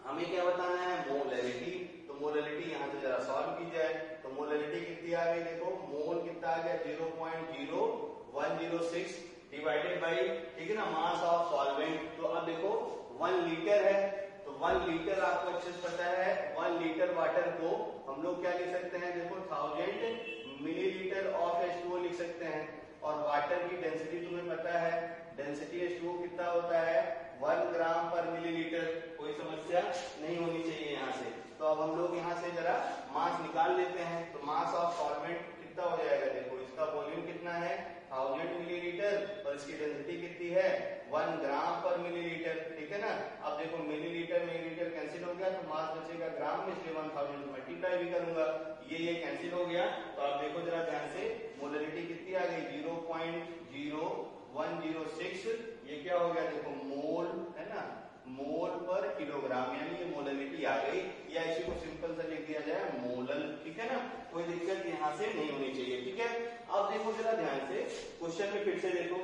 हमें क्या बताना है मोलरिटी, तो मोलरिटी यहाँ से जरा सॉल्व की जाए, तो मोलरिटी कितनी आ गई, देखो मोल कितना आ गया 0.0106 डिवाइडेड बाई, ठीक है ना, मास ऑफ सॉल्वेंट। तो अब देखो 1 लीटर है, तो 1 लीटर आपको अच्छे से पता है, 1 लीटर वाटर को हम लोग क्या लिख सकते हैं, देखो 1000 मिलीलीटर ऑफ H2O लिख सकते हैं, और वाटर की डेंसिटी तुम्हें पता है, डेंसिटी H2O कितना होता है 1 ग्राम पर मिलीलीटर, कोई समस्या नहीं होनी चाहिए यहाँ से। तो अब हम लोग यहाँ से जरा मास निकाल लेते हैं, तो मास ऑफ सॉल्वेंट कितना हो जाएगा, देखो इसका वॉल्यूम कितना है 1000 मिलीलीटर, और इसकी डेंसिटी कितनी है 1 ग्राम पर मिलीलीटर, ठीक है ना। अब देखो मिलीलीटर मिलीलीटर कैंसिल हो गया, तो मास बचेगा ग्राम में, इसलिए 1000 मल्टीप्लाई भी करूंगा, ये कैंसिल हो गया। तो आप देखो जरा ध्यान से, मोलरिटी कितनी आ गई 0.0106, ये क्या हो गया देखो मोल, है ना, मोल पर किलोग्राम, यानी ये मोलरिटी आ गई, या इसी को सिंपल सा लिख दिया जाए मोलल, ठीक है ना, कोई दिक्कत यहाँ से नहीं होनी चाहिए, ठीक है। अब देखो जरा ध्यान से, क्वेश्चन में फिर से देखो,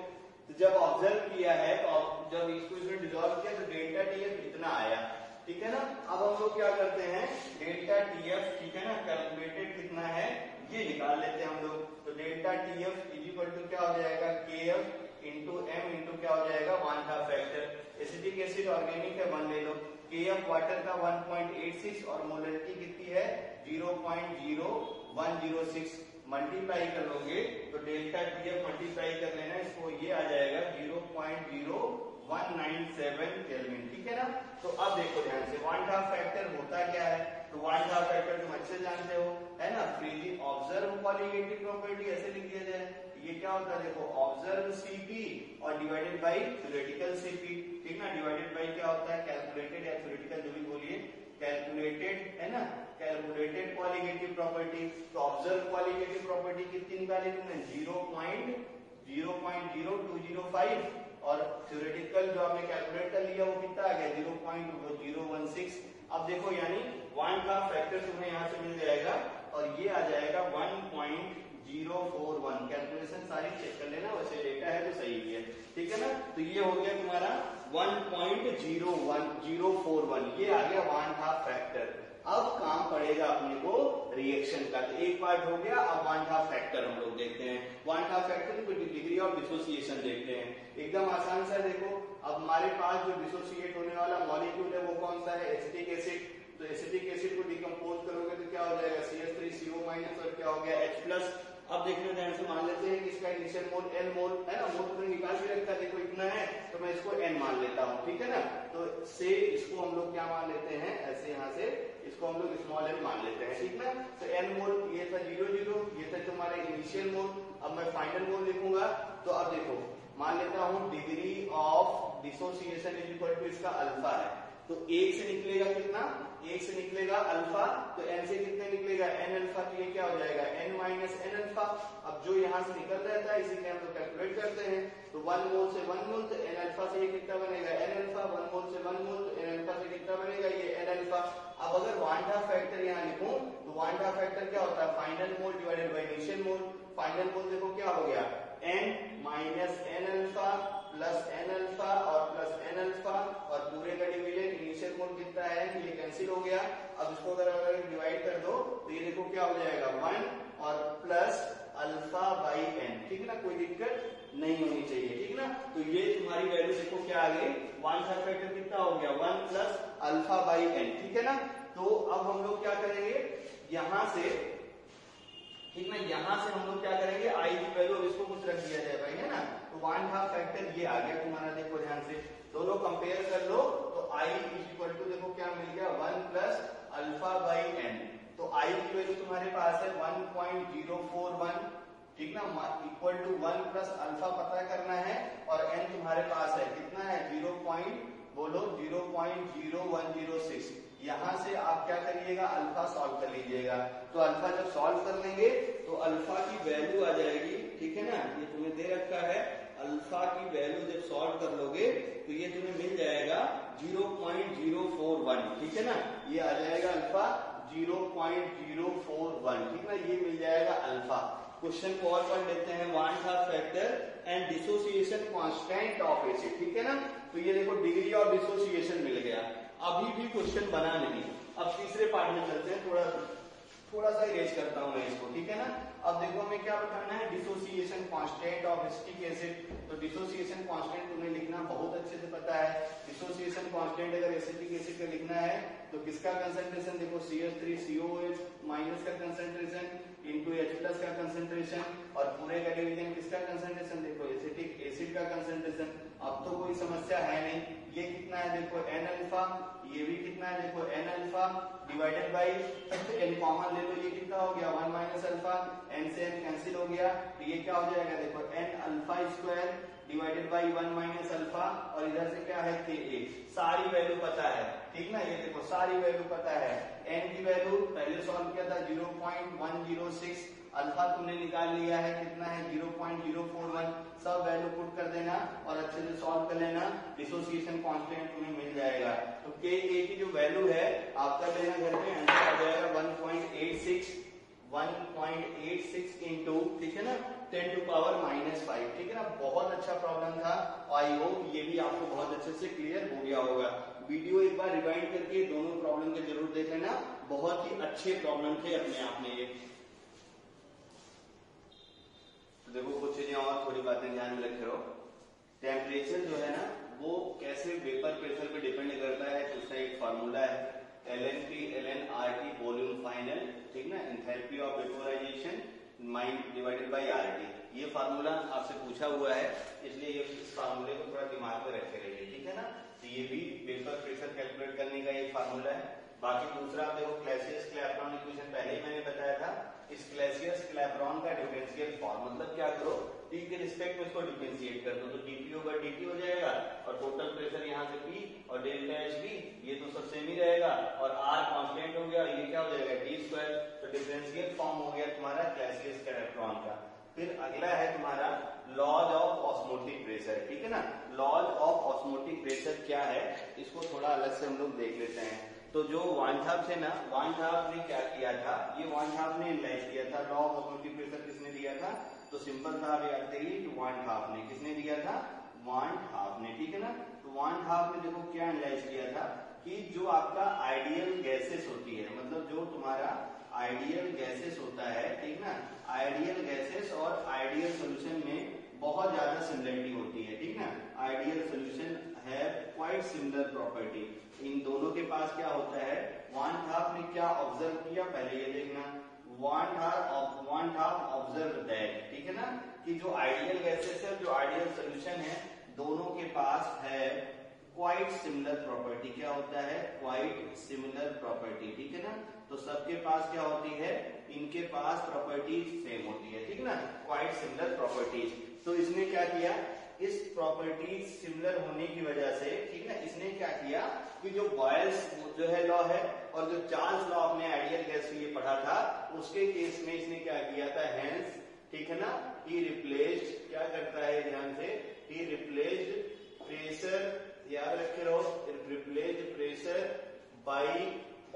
तो जब ऑब्जर्व किया है, तो जब इसको इसमें डिसॉल्व किया तो डेल्टा टीएफ इतना आया, ठीक है ना। अब हम लोग क्या करते हैं, डेल्टा टीएफ, ठीक है ना, कैलकुलेटेड कितना है ये निकाल लेते हैं हम लोग। तो delta TF is equal to क्या हो जाएगा, केएफ इंटू एम इंटू क्या हो जाएगा 1/2 फैक्टर। एसिटिक एसिड ऑर्गेनिक है 1 ले लो, केएफ वाटर का 1.86 और मोलरिटी कितनी है 0.0106, मल्टीप्लाई कर लोगे तो डेल्टा टीएफ मल्टीप्लाई कर लेना इसको, ये आ जाएगा 0.0197 केल्विन, ठीक है ना। तो अब देखो ध्यान से 1/2 फैक्टर होता क्या है, तो 1/2 फैक्टर तुम अच्छे जानते हो है ना, फ्रीजिंग ऑब्जर्व कॉलीगेटिव प्रॉपर्टी ऐसे लिख दिया जाए, ये क्या होता है देखो ऑब्जर्व सीपी और डिवाइडेड बाई थ्योरेटिकल सीपी, ठीक ना। डिवाइडेड बाई क्या होता है कैलकुलेटेड या थ्योरेटिकल जो भी बोलिए, कैलकुलेटेड है ना, कैलकुलेटेड कॉलीगेटिव प्रॉपर्टी। तो ऑब्जर्व कॉलीगेटिव प्रॉपर्टी कितनी निकाली तुमने 0.0205 और थ्योरेटिकल जो आपने कैलकुलेट कर लिया वो कितना आ गया 0.016। अब देखो यानी 1/2 फैक्टर तुम्हें यहाँ से मिल जाएगा और ये आ जाएगा 1.041। कैलकुलेशन सारी चेक कर लेना, वैसे डेटा है तो सही है, ठीक है ना। तो ये हो गया तुम्हारा 1.041, ये आ गया 1/2 फैक्टर। अब काम पड़ेगा अपने को रिएक्शन का, तो एक पार्ट हो गया, अब 1/2 फैक्टर हम लोग देखते हैं। 1/2 फैक्टर की डिग्री ऑफ डिसोसिएशन देखते हैं, एकदम आसान सा देखो। अब हमारे पास जो डिसोसिएट होने वाला मॉलिक्यूल है वो कौन सा है, एसिटिक एसिड। तो एसिटिक एसिड को डिकम्पोज करोगे तो क्या हो जाएगा CH3CO- और क्या हो गया H+। अब देखने ध्यान से मान लेते हैं कि इसका इनिशियल मोल N मोल है ना, मोल तो निकाल के रखता है, देखो इतना है तो मैं इसको N मान लेता हूँ, ठीक है ना। तो से इसको हम लोग क्या मान लेते हैं, ऐसे यहाँ से इसको हम लोग स्मॉल n मान लेते हैं, ठीक ना। तो N मोल ये था 0,0, ये था तुम्हारा इनिशियल मोल। अब मैं फाइनल मोल लिखूंगा, तो अब देखो मान लेता हूँ degree of dissociation is equal to इसका अल्फा है, तो 1 से निकलेगा कितना, 1 से निकलेगा अल्फा, तो n से कितने निकलेगा n अल्फा, तो ये क्या हो जाएगा n माइनस n अल्फा। अब जो यहाँ से निकल रहता है इसी के हम लोग कैलकुलेट करते हैं, तो 1 मोल से 1 मोल तो n अल्फा से ये कितना बनेगा n अल्फा, 1 मोल से 1 मोल तो n अल्फा से कितना बनेगा ये n अल्फा। अब अगर 1/2 फैक्टर यहाँ लिखूं तो 1/2 फैक्टर क्या होता है final mole divided by initial mole. Final mole देखो क्या हो गया n minus n alpha plus n alpha और प्लस n अल्फा और पूरे का डिवीजन इनिशियल मोल कितना है ये कैंसिल हो गया। अब इसको अगर डिवाइड कर दो तो ये देखो क्या हो जाएगा 1 और प्लस अल्फा बाई n, ठीक है ना, कोई दिक्कत नहीं होनी चाहिए, ठीक है ना। तो ये तुम्हारी वैल्यू देखो क्या आ गई 1/2 फैक्टर कितना हो गया 1 प्लस अल्फा बाई n, ठीक है ना। तो अब हम लोग क्या करेंगे यहां से, ठीक ना, यहां से हम लोग क्या करेंगे आई की वैल्यू इसको कुछ रख दिया जाए भाई, है ना। तो 1/2 फैक्टर ये आ गया तुम्हारा, देखो ध्यान से दोनों कंपेयर कर लो तो आई इक्वल टू देखो क्या मिल गया 1 प्लस अल्फा बाई n। तो आई की वैल्यू तुम्हारे पास है 1.041, ठीक ना, इक्वल टू 1 प्लस अल्फा पता करना है और n तुम्हारे पास है कितना है 0.0106। यहां से आप क्या करिएगा अल्फा सॉल्व कर लीजिएगा, तो अल्फा जब सॉल्व कर लेंगे तो अल्फा की वैल्यू आ जाएगी, ठीक है ना, ये तुम्हें दे रखा है। अल्फा की वैल्यू जब सॉल्व कर लोगे तो ये तुम्हें मिल जाएगा 0.041, ठीक है ना, ये आ जाएगा अल्फा 0.041, ठीक ना, ये मिल जाएगा अल्फा। क्वेश्चन को और पढ़ लेते हैं 1/2 factor and dissociation constant of acid, ठीक है ना। तो ये देखो डिग्री ऑफ डिसोसिएशन मिल गया, अभी भी क्वेश्चन बना नहीं। अब तीसरे पार्ट में चलते हैं, थोड़ा सा इरेज करता हूं मैं इसको, ठीक है ना। अब देखो हमें क्या बताना है dissociation constant of acetic acid. तो डिसोसिएशन कांस्टेंट तुम्हें लिखना बहुत अच्छे से पता है। डिसोसिएशन कांस्टेंट अगर एसिटिक एसिड का लिखना है तो किसका कंसंट्रेशन देखो CH3COOH माइनस का कंसंट्रेशन इंटू H+ का कंसंट्रेशन और पूरे का डिवीजन किसका कंसंट्रेशन देखो एसिटिक एसिड का कंसंट्रेशन। अब तो कोई समस्या है नहीं, ये कितना है देखो n अल्फा, ये भी कितना है देखो n alpha divided by n common ले लो, ये कितना हो गया 1 माइनस अल्फा, n से n कैंसिल हो गया तो ये क्या हो जाएगा देखो n alpha square divided by 1 minus alpha और इधर से क्या है Ka, सारी वैल्यू पता है, ठीक ना, ये देखो सारी वैल्यू पता है। n की वैल्यू पहले सॉल्व किया था 0.106, अल्फा तुमने निकाल लिया है कितना है 0.041, सब वैल्यू पुट कर देना और अच्छे से सॉल्व कर लेना, डिसोसिएशन कांस्टेंट तुम्हें मिल जाएगा। तो Ka की जो वैल्यू है आप कर लेना घर में, आंसर आ जाएगा 1.86 इंटू, ठीक है ना, 10 टू पावर -5, ठीक है ना। बहुत अच्छा प्रॉब्लम था, आई होप ये भी आपको बहुत अच्छे से क्लियर हो गया होगा। वीडियो एक बार रिवाइंड करके दोनों प्रॉब्लम के जरूर देख लेना, बहुत ही अच्छे प्रॉब्लम थे अपने आप में ये। तो देखो कुछ चीजें और थोड़ी बातें ध्यान में रखे रहो। टेम्परेचर जो है ना वो कैसे वेपर प्रेशर पे डिपेंड करता है, तो उसका एक फार्मूला है LNP ln RT volume final, ठीक ना, enthalpy of vaporisation divided by RT। ये फार्मूला आपसे पूछा हुआ है, इसलिए ये इस फार्मूले को थोड़ा दिमाग में रखे रहिए, ठीक है ना। तो ये भी वेपर प्रेशर कैलकुलेट करने का एक फार्मूला है। बाकी दूसरा आप देखो क्लैसियस क्लैपेरॉन इक्वेशन पहले ही मैंने बताया था। इस क्लैसियस क्लैपेरॉन का डिफरेंशियल फॉर्म मतलब क्या करो, टी के रिस्पेक्ट में इसको डिफरेंशिएट कर दो, तो dP ओवर dt हो जाएगा और टोटल प्रेशर यहाँ से P और डेल्टा H भी ये तो सब सेम ही रहेगा और R कांस्टेंट हो गया, ये क्या हो जाएगा d²। तो डिफरेंशियल फॉर्म हो गया तुम्हारा क्लैसियस क्लैपेरॉन का। फिर अगला है तुम्हारा लॉज ऑफ ऑस्मोटिक प्रेशर, ठीक है ना। लॉज ऑफ ऑस्मोटिक प्रेशर क्या है, इसको थोड़ा अलग से हम लोग देख लेते हैं। तो जो वान हाफ है ना, वान हाफ ने क्या किया था, ये वान हाफ ने एनालाइज किया था। लॉ ऑफ ऑस्मोटिक प्रेशर किसने दिया था, तो सिंपल था, आप याद करिए कि वान हाफ ने, किसने दिया था, वान हाफ ने, ठीक है ना। तो वान हाफ ने देखो क्या एनालाइज किया था कि जो आपका आइडियल गैसेस होती है, मतलब जो तुम्हारा आइडियल गैसेस होता है, ठीक ना, आइडियल गैसेस और आइडियल सोल्यूशन में बहुत ज्यादा सिमिलरिटी होती है, ठीक ना। आइडियल सोल्यूशन है क्वाइट सिमिलर प्रॉपर्टी, इन दोनों के पास क्या होता है। वान हाफ ने क्या ऑब्जर्व किया, पहले ये देखना, वान हाफ ऑब्जर्व दैट, ठीक है ना, कि जो आइडियल गैसेस है जो आइडियल सोल्यूशन है दोनों के पास है क्वाइट सिमिलर प्रॉपर्टी। क्या होता है, क्वाइट सिमिलर प्रॉपर्टी, ठीक है ना। तो सबके पास क्या होती है, इनके पास प्रॉपर्टीज सेम होती है, ठीक ना, क्वाइट सिमिलर प्रॉपर्टीज। तो इसने क्या किया, इस प्रॉपर्टीज सिमिलर होने की वजह से, ठीक ना, इसने क्या किया कि जो बॉयल्स जो है लॉ है और जो चार्ल्स लॉ आपने आइडियल गैस के लिए पढ़ा था उसके केस में इसने क्या किया था, हेंस, ठीक है ना, ही रिप्लेस्ड, क्या करता है ध्यान से, ही रिप्लेस्ड प्रेशर, याद रखे रहो, replaced pressure by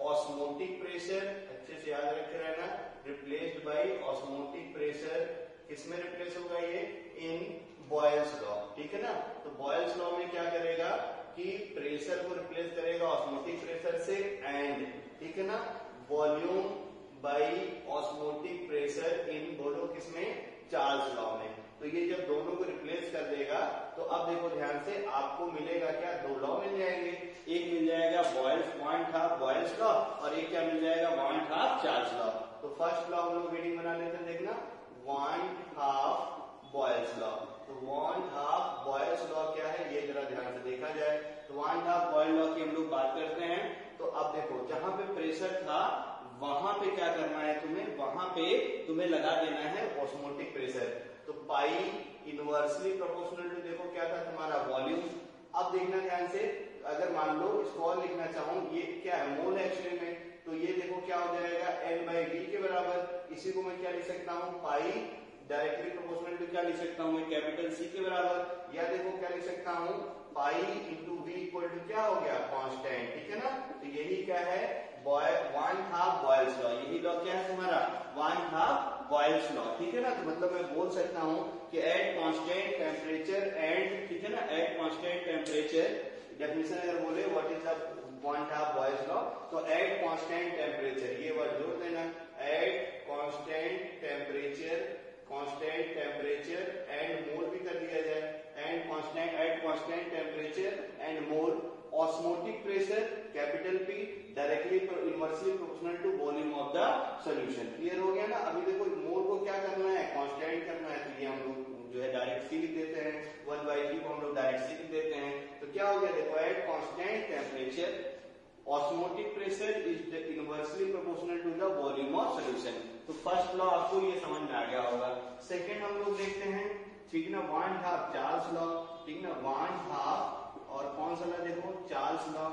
osmotic pressure, अच्छे से याद रखे रहना, रिप्लेस्ड बाई ऑस्मोटिक प्रेशर। किसमें रिप्लेस होगा ये, इन बॉयल्स लॉ, ठीक है ना। तो बॉयल्स लॉ में क्या करेगा कि प्रेशर को रिप्लेस करेगा ऑस्मोटिक प्रेशर से एंड, ठीक है ना, volume by osmotic pressure in, बोलो किसमें, चार्ल्स लॉ में। तो ये जब दोनों को रिप्लेस कर देगा तो अब देखो ध्यान से आपको मिलेगा क्या, दो लॉ मिल जाएंगे, एक मिल जाएगा वान हाफ बॉयल्स लॉ और एक क्या मिल जाएगा, वान हाफ चार्ल्स लॉ। तो फर्स्ट लॉ हम लोग रीडिंग बना लेते हैं, देखना, वान हाफ बॉयल्स लॉ। तो वान हाफ बॉयल्स लॉ क्या है ये जरा ध्यान से देखा जाए। तो वान हाफ बॉयल्स लॉ की हम लोग बात करते हैं। तो अब देखो जहां पे प्रेशर था वहां पे क्या करना है तुम्हें, वहां पे तुम्हें लगा देना है ऑस्मोटिक प्रेशर। तो पाई इनवर्सली प्रोपोर्शनल टू, देखो क्या था तुम्हारा वॉल्यूम। अब देखना ध्यान से, अगर मान लो इसको और लिखना चाहूं, ये क्या है, मोल है एक्चुअली में, तो ये देखो क्या हो जाएगा, L/V के बराबर। इसी को मैं क्या लिख सकता हूँ, पाई डायरेक्टली प्रोपोर्शनल टू क्या लिख सकता हूँ मैं, कैपिटल C के बराबर। या देखो क्या लिख सकता हूँ, pi into V equal to क्या हो गया, कांस्टेंट, ठीक है ना। तो यही क्या है, वान हाफ बॉयल्स लॉ, यही लॉ क्या है तुम्हारा, वान हाफ बॉयल्स लॉ, ठीक है ना। तो मतलब मैं बोल सकता हूँ कि एट कांस्टेंट टेम्परेचर एंड, ठीक है ना, एट कांस्टेंट टेम्परेचर, डेफिनेशन अगर बोले what is the van't Hoff Boyle's law, तो एट कांस्टेंट टेम्परेचर, ये वर्ड जोड़ देना, at constant temperature and mole भी कर दिया जाए, at constant temperature and mole osmotic pressure capital P directly inversely proportional to volume of the solution. Clear हो गया ना। अभी देखो मोल को क्या करना है, कांस्टेंट करना है, तो ये हम लोग जो है डायरेक्ट C लिख देते हैं, 1/3 को हम लोग डायरेक्ट C लिख देते हैं। तो क्या हो गया, देखो at constant temperature osmotic pressure is inversely proportional to the volume of solution. तो फर्स्ट लॉ आपको ये समझ में आ गया होगा। सेकेंड हम लोग देखते हैं, ठीक ना, वान हाफ चार्ल्स लॉ, ठीक ना, वान हाफ और कौन सा लॉ देखो, चार्ल्स लॉ,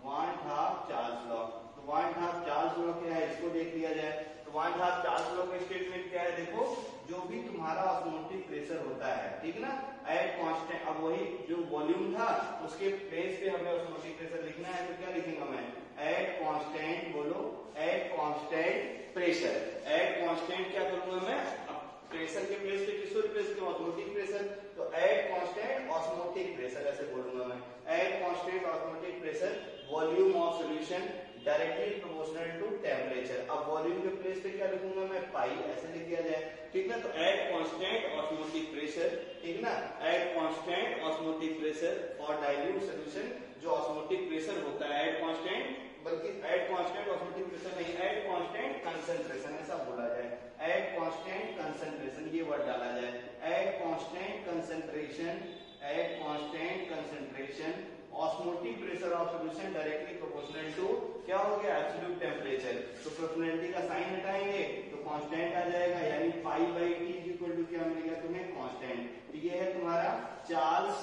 वान हाफ चार्ल्स लॉ। तो वान हाफ चार्ल्स लॉ क्या है, इसको देख लिया जाए। तो वान हाफ चार्ल्स लॉ का स्टेटमेंट क्या है, देखो जो भी तुम्हारा ऑस्मोटिक प्रेशर होता है, ठीक ना, एट कांस्टेंट, अब वही जो वॉल्यूम था उसके प्लेस पे हमें ऑस्मोटिक प्रेशर लिखना है, तो क्या लिखेंगे मैं, एट कांस्टेंट, बोलो at constant pressure, at constant क्या करूंगा मैं, प्रेशर के प्लेस पे किसको रिप्लेस किया, ऑस्मोटिक प्रेशर। तो एट कांस्टेंट ऑस्मोटिक प्रेशर ऐसे बोलूंगा मैं, at constant osmotic pressure volume of solution directly proportional to temperature. अब वॉल्यूम के प्लेस पे क्या लिखूंगा मैं, पाई ऐसे लिख दिया जाए, ठीक ना। तो एट कांस्टेंट ऑस्मोटिक प्रेशर, ठीक ना, at constant osmotic pressure for dilute solution, जो ऑस्मोटिक प्रेशर होता है एट कांस्टेंट, बल्कि एट कांस्टेंट ऑस्मोटिक प्रेशर नहीं, एट कांस्टेंट कंसंट्रेशन ऐसा बोला जाए, एट कांस्टेंट कंसंट्रेशन ये वर्ड डाला जाए, at constant concentration, at constant concentration osmotic pressure of solution directly proportional to क्या हो गया, एब्सोल्यूट टेम्परेचर। तो प्रोपोर्शनलिटी का साइन हटाएंगे तो कांस्टेंट आ जाएगा, यानी pi by T equal to क्या मिलेगा तुम्हें, कांस्टेंट। तो ये है तुम्हारा चार्ल्स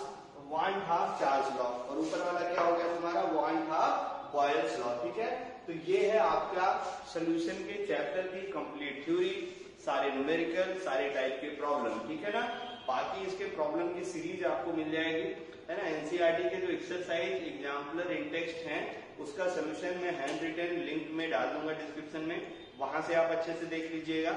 1/2 चार्ल्स लॉ, और ऊपर वाला क्या हो गया तुम्हारा 1/2 बॉयल्स लॉ, ठीक है। तो ये है आपका सॉल्यूशन के चैप्टर की कंप्लीट थ्योरी, सारे न्यूमेरिकल, सारे टाइप के प्रॉब्लम, ठीक है ना। बाकी इसके प्रॉब्लम की सीरीज आपको मिल जाएगी, है ना। एनसीईआरटी के जो एक्सरसाइज एग्जाम्पलर इन टेक्स्ट हैं उसका सोल्यूशन मैं हैंड रिटन लिंक में डाल दूंगा डिस्क्रिप्शन में, वहां से आप अच्छे से देख लीजिएगा।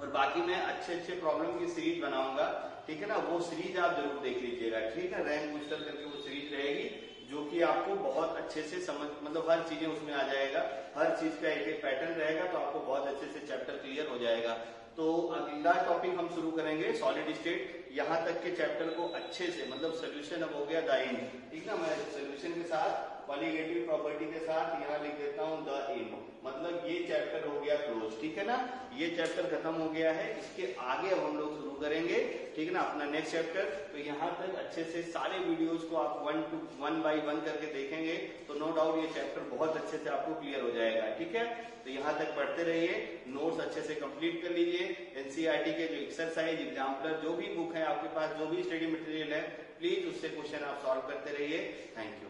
और बाकी मैं अच्छे अच्छे प्रॉब्लम की सीरीज बनाऊंगा, ठीक है ना, वो सीरीज आप जरूर देख लीजिएगा, ठीक है। रैंक बूस्टर करके वो सीरीज रहेगी जो कि आपको बहुत अच्छे से समझ, मतलब हर चीजें उसमें आ जाएगा, हर चीज का एक एक पैटर्न रहेगा, तो आपको बहुत अच्छे से चैप्टर क्लियर हो जाएगा। तो अगला टॉपिक हम शुरू करेंगे सॉलिड स्टेट। यहाँ तक के चैप्टर को अच्छे से, मतलब सोल्यूशन अब हो गया द एंड, ठीक ना। मैं सोल्यूशन के साथ कॉलिगेटिव प्रॉपर्टी के साथ यहाँ लिख देता हूँ द एंड, मतलब ये चैप्टर हो गया क्लोज, ठीक है ना। ये चैप्टर खत्म हो गया है, इसके आगे अब हम लोग शुरू करेंगे, ठीक है ना, अपना नेक्स्ट चैप्टर। तो यहाँ तक अच्छे से सारे वीडियोज को आप 1 by 1 करके देखेंगे तो नो डाउट ये चैप्टर बहुत अच्छे से आपको क्लियर हो जाएगा, ठीक है। तो यहाँ तक पढ़ते रहिए, नोट्स अच्छे से कंप्लीट कर लीजिए। एनसीईआरटी के जो एक्सरसाइज एग्जाम्पलर जो भी बुक है आपके पास, जो भी स्टडी मटेरियल है, प्लीज उससे क्वेश्चन आप सॉल्व करते रहिए। Thank you.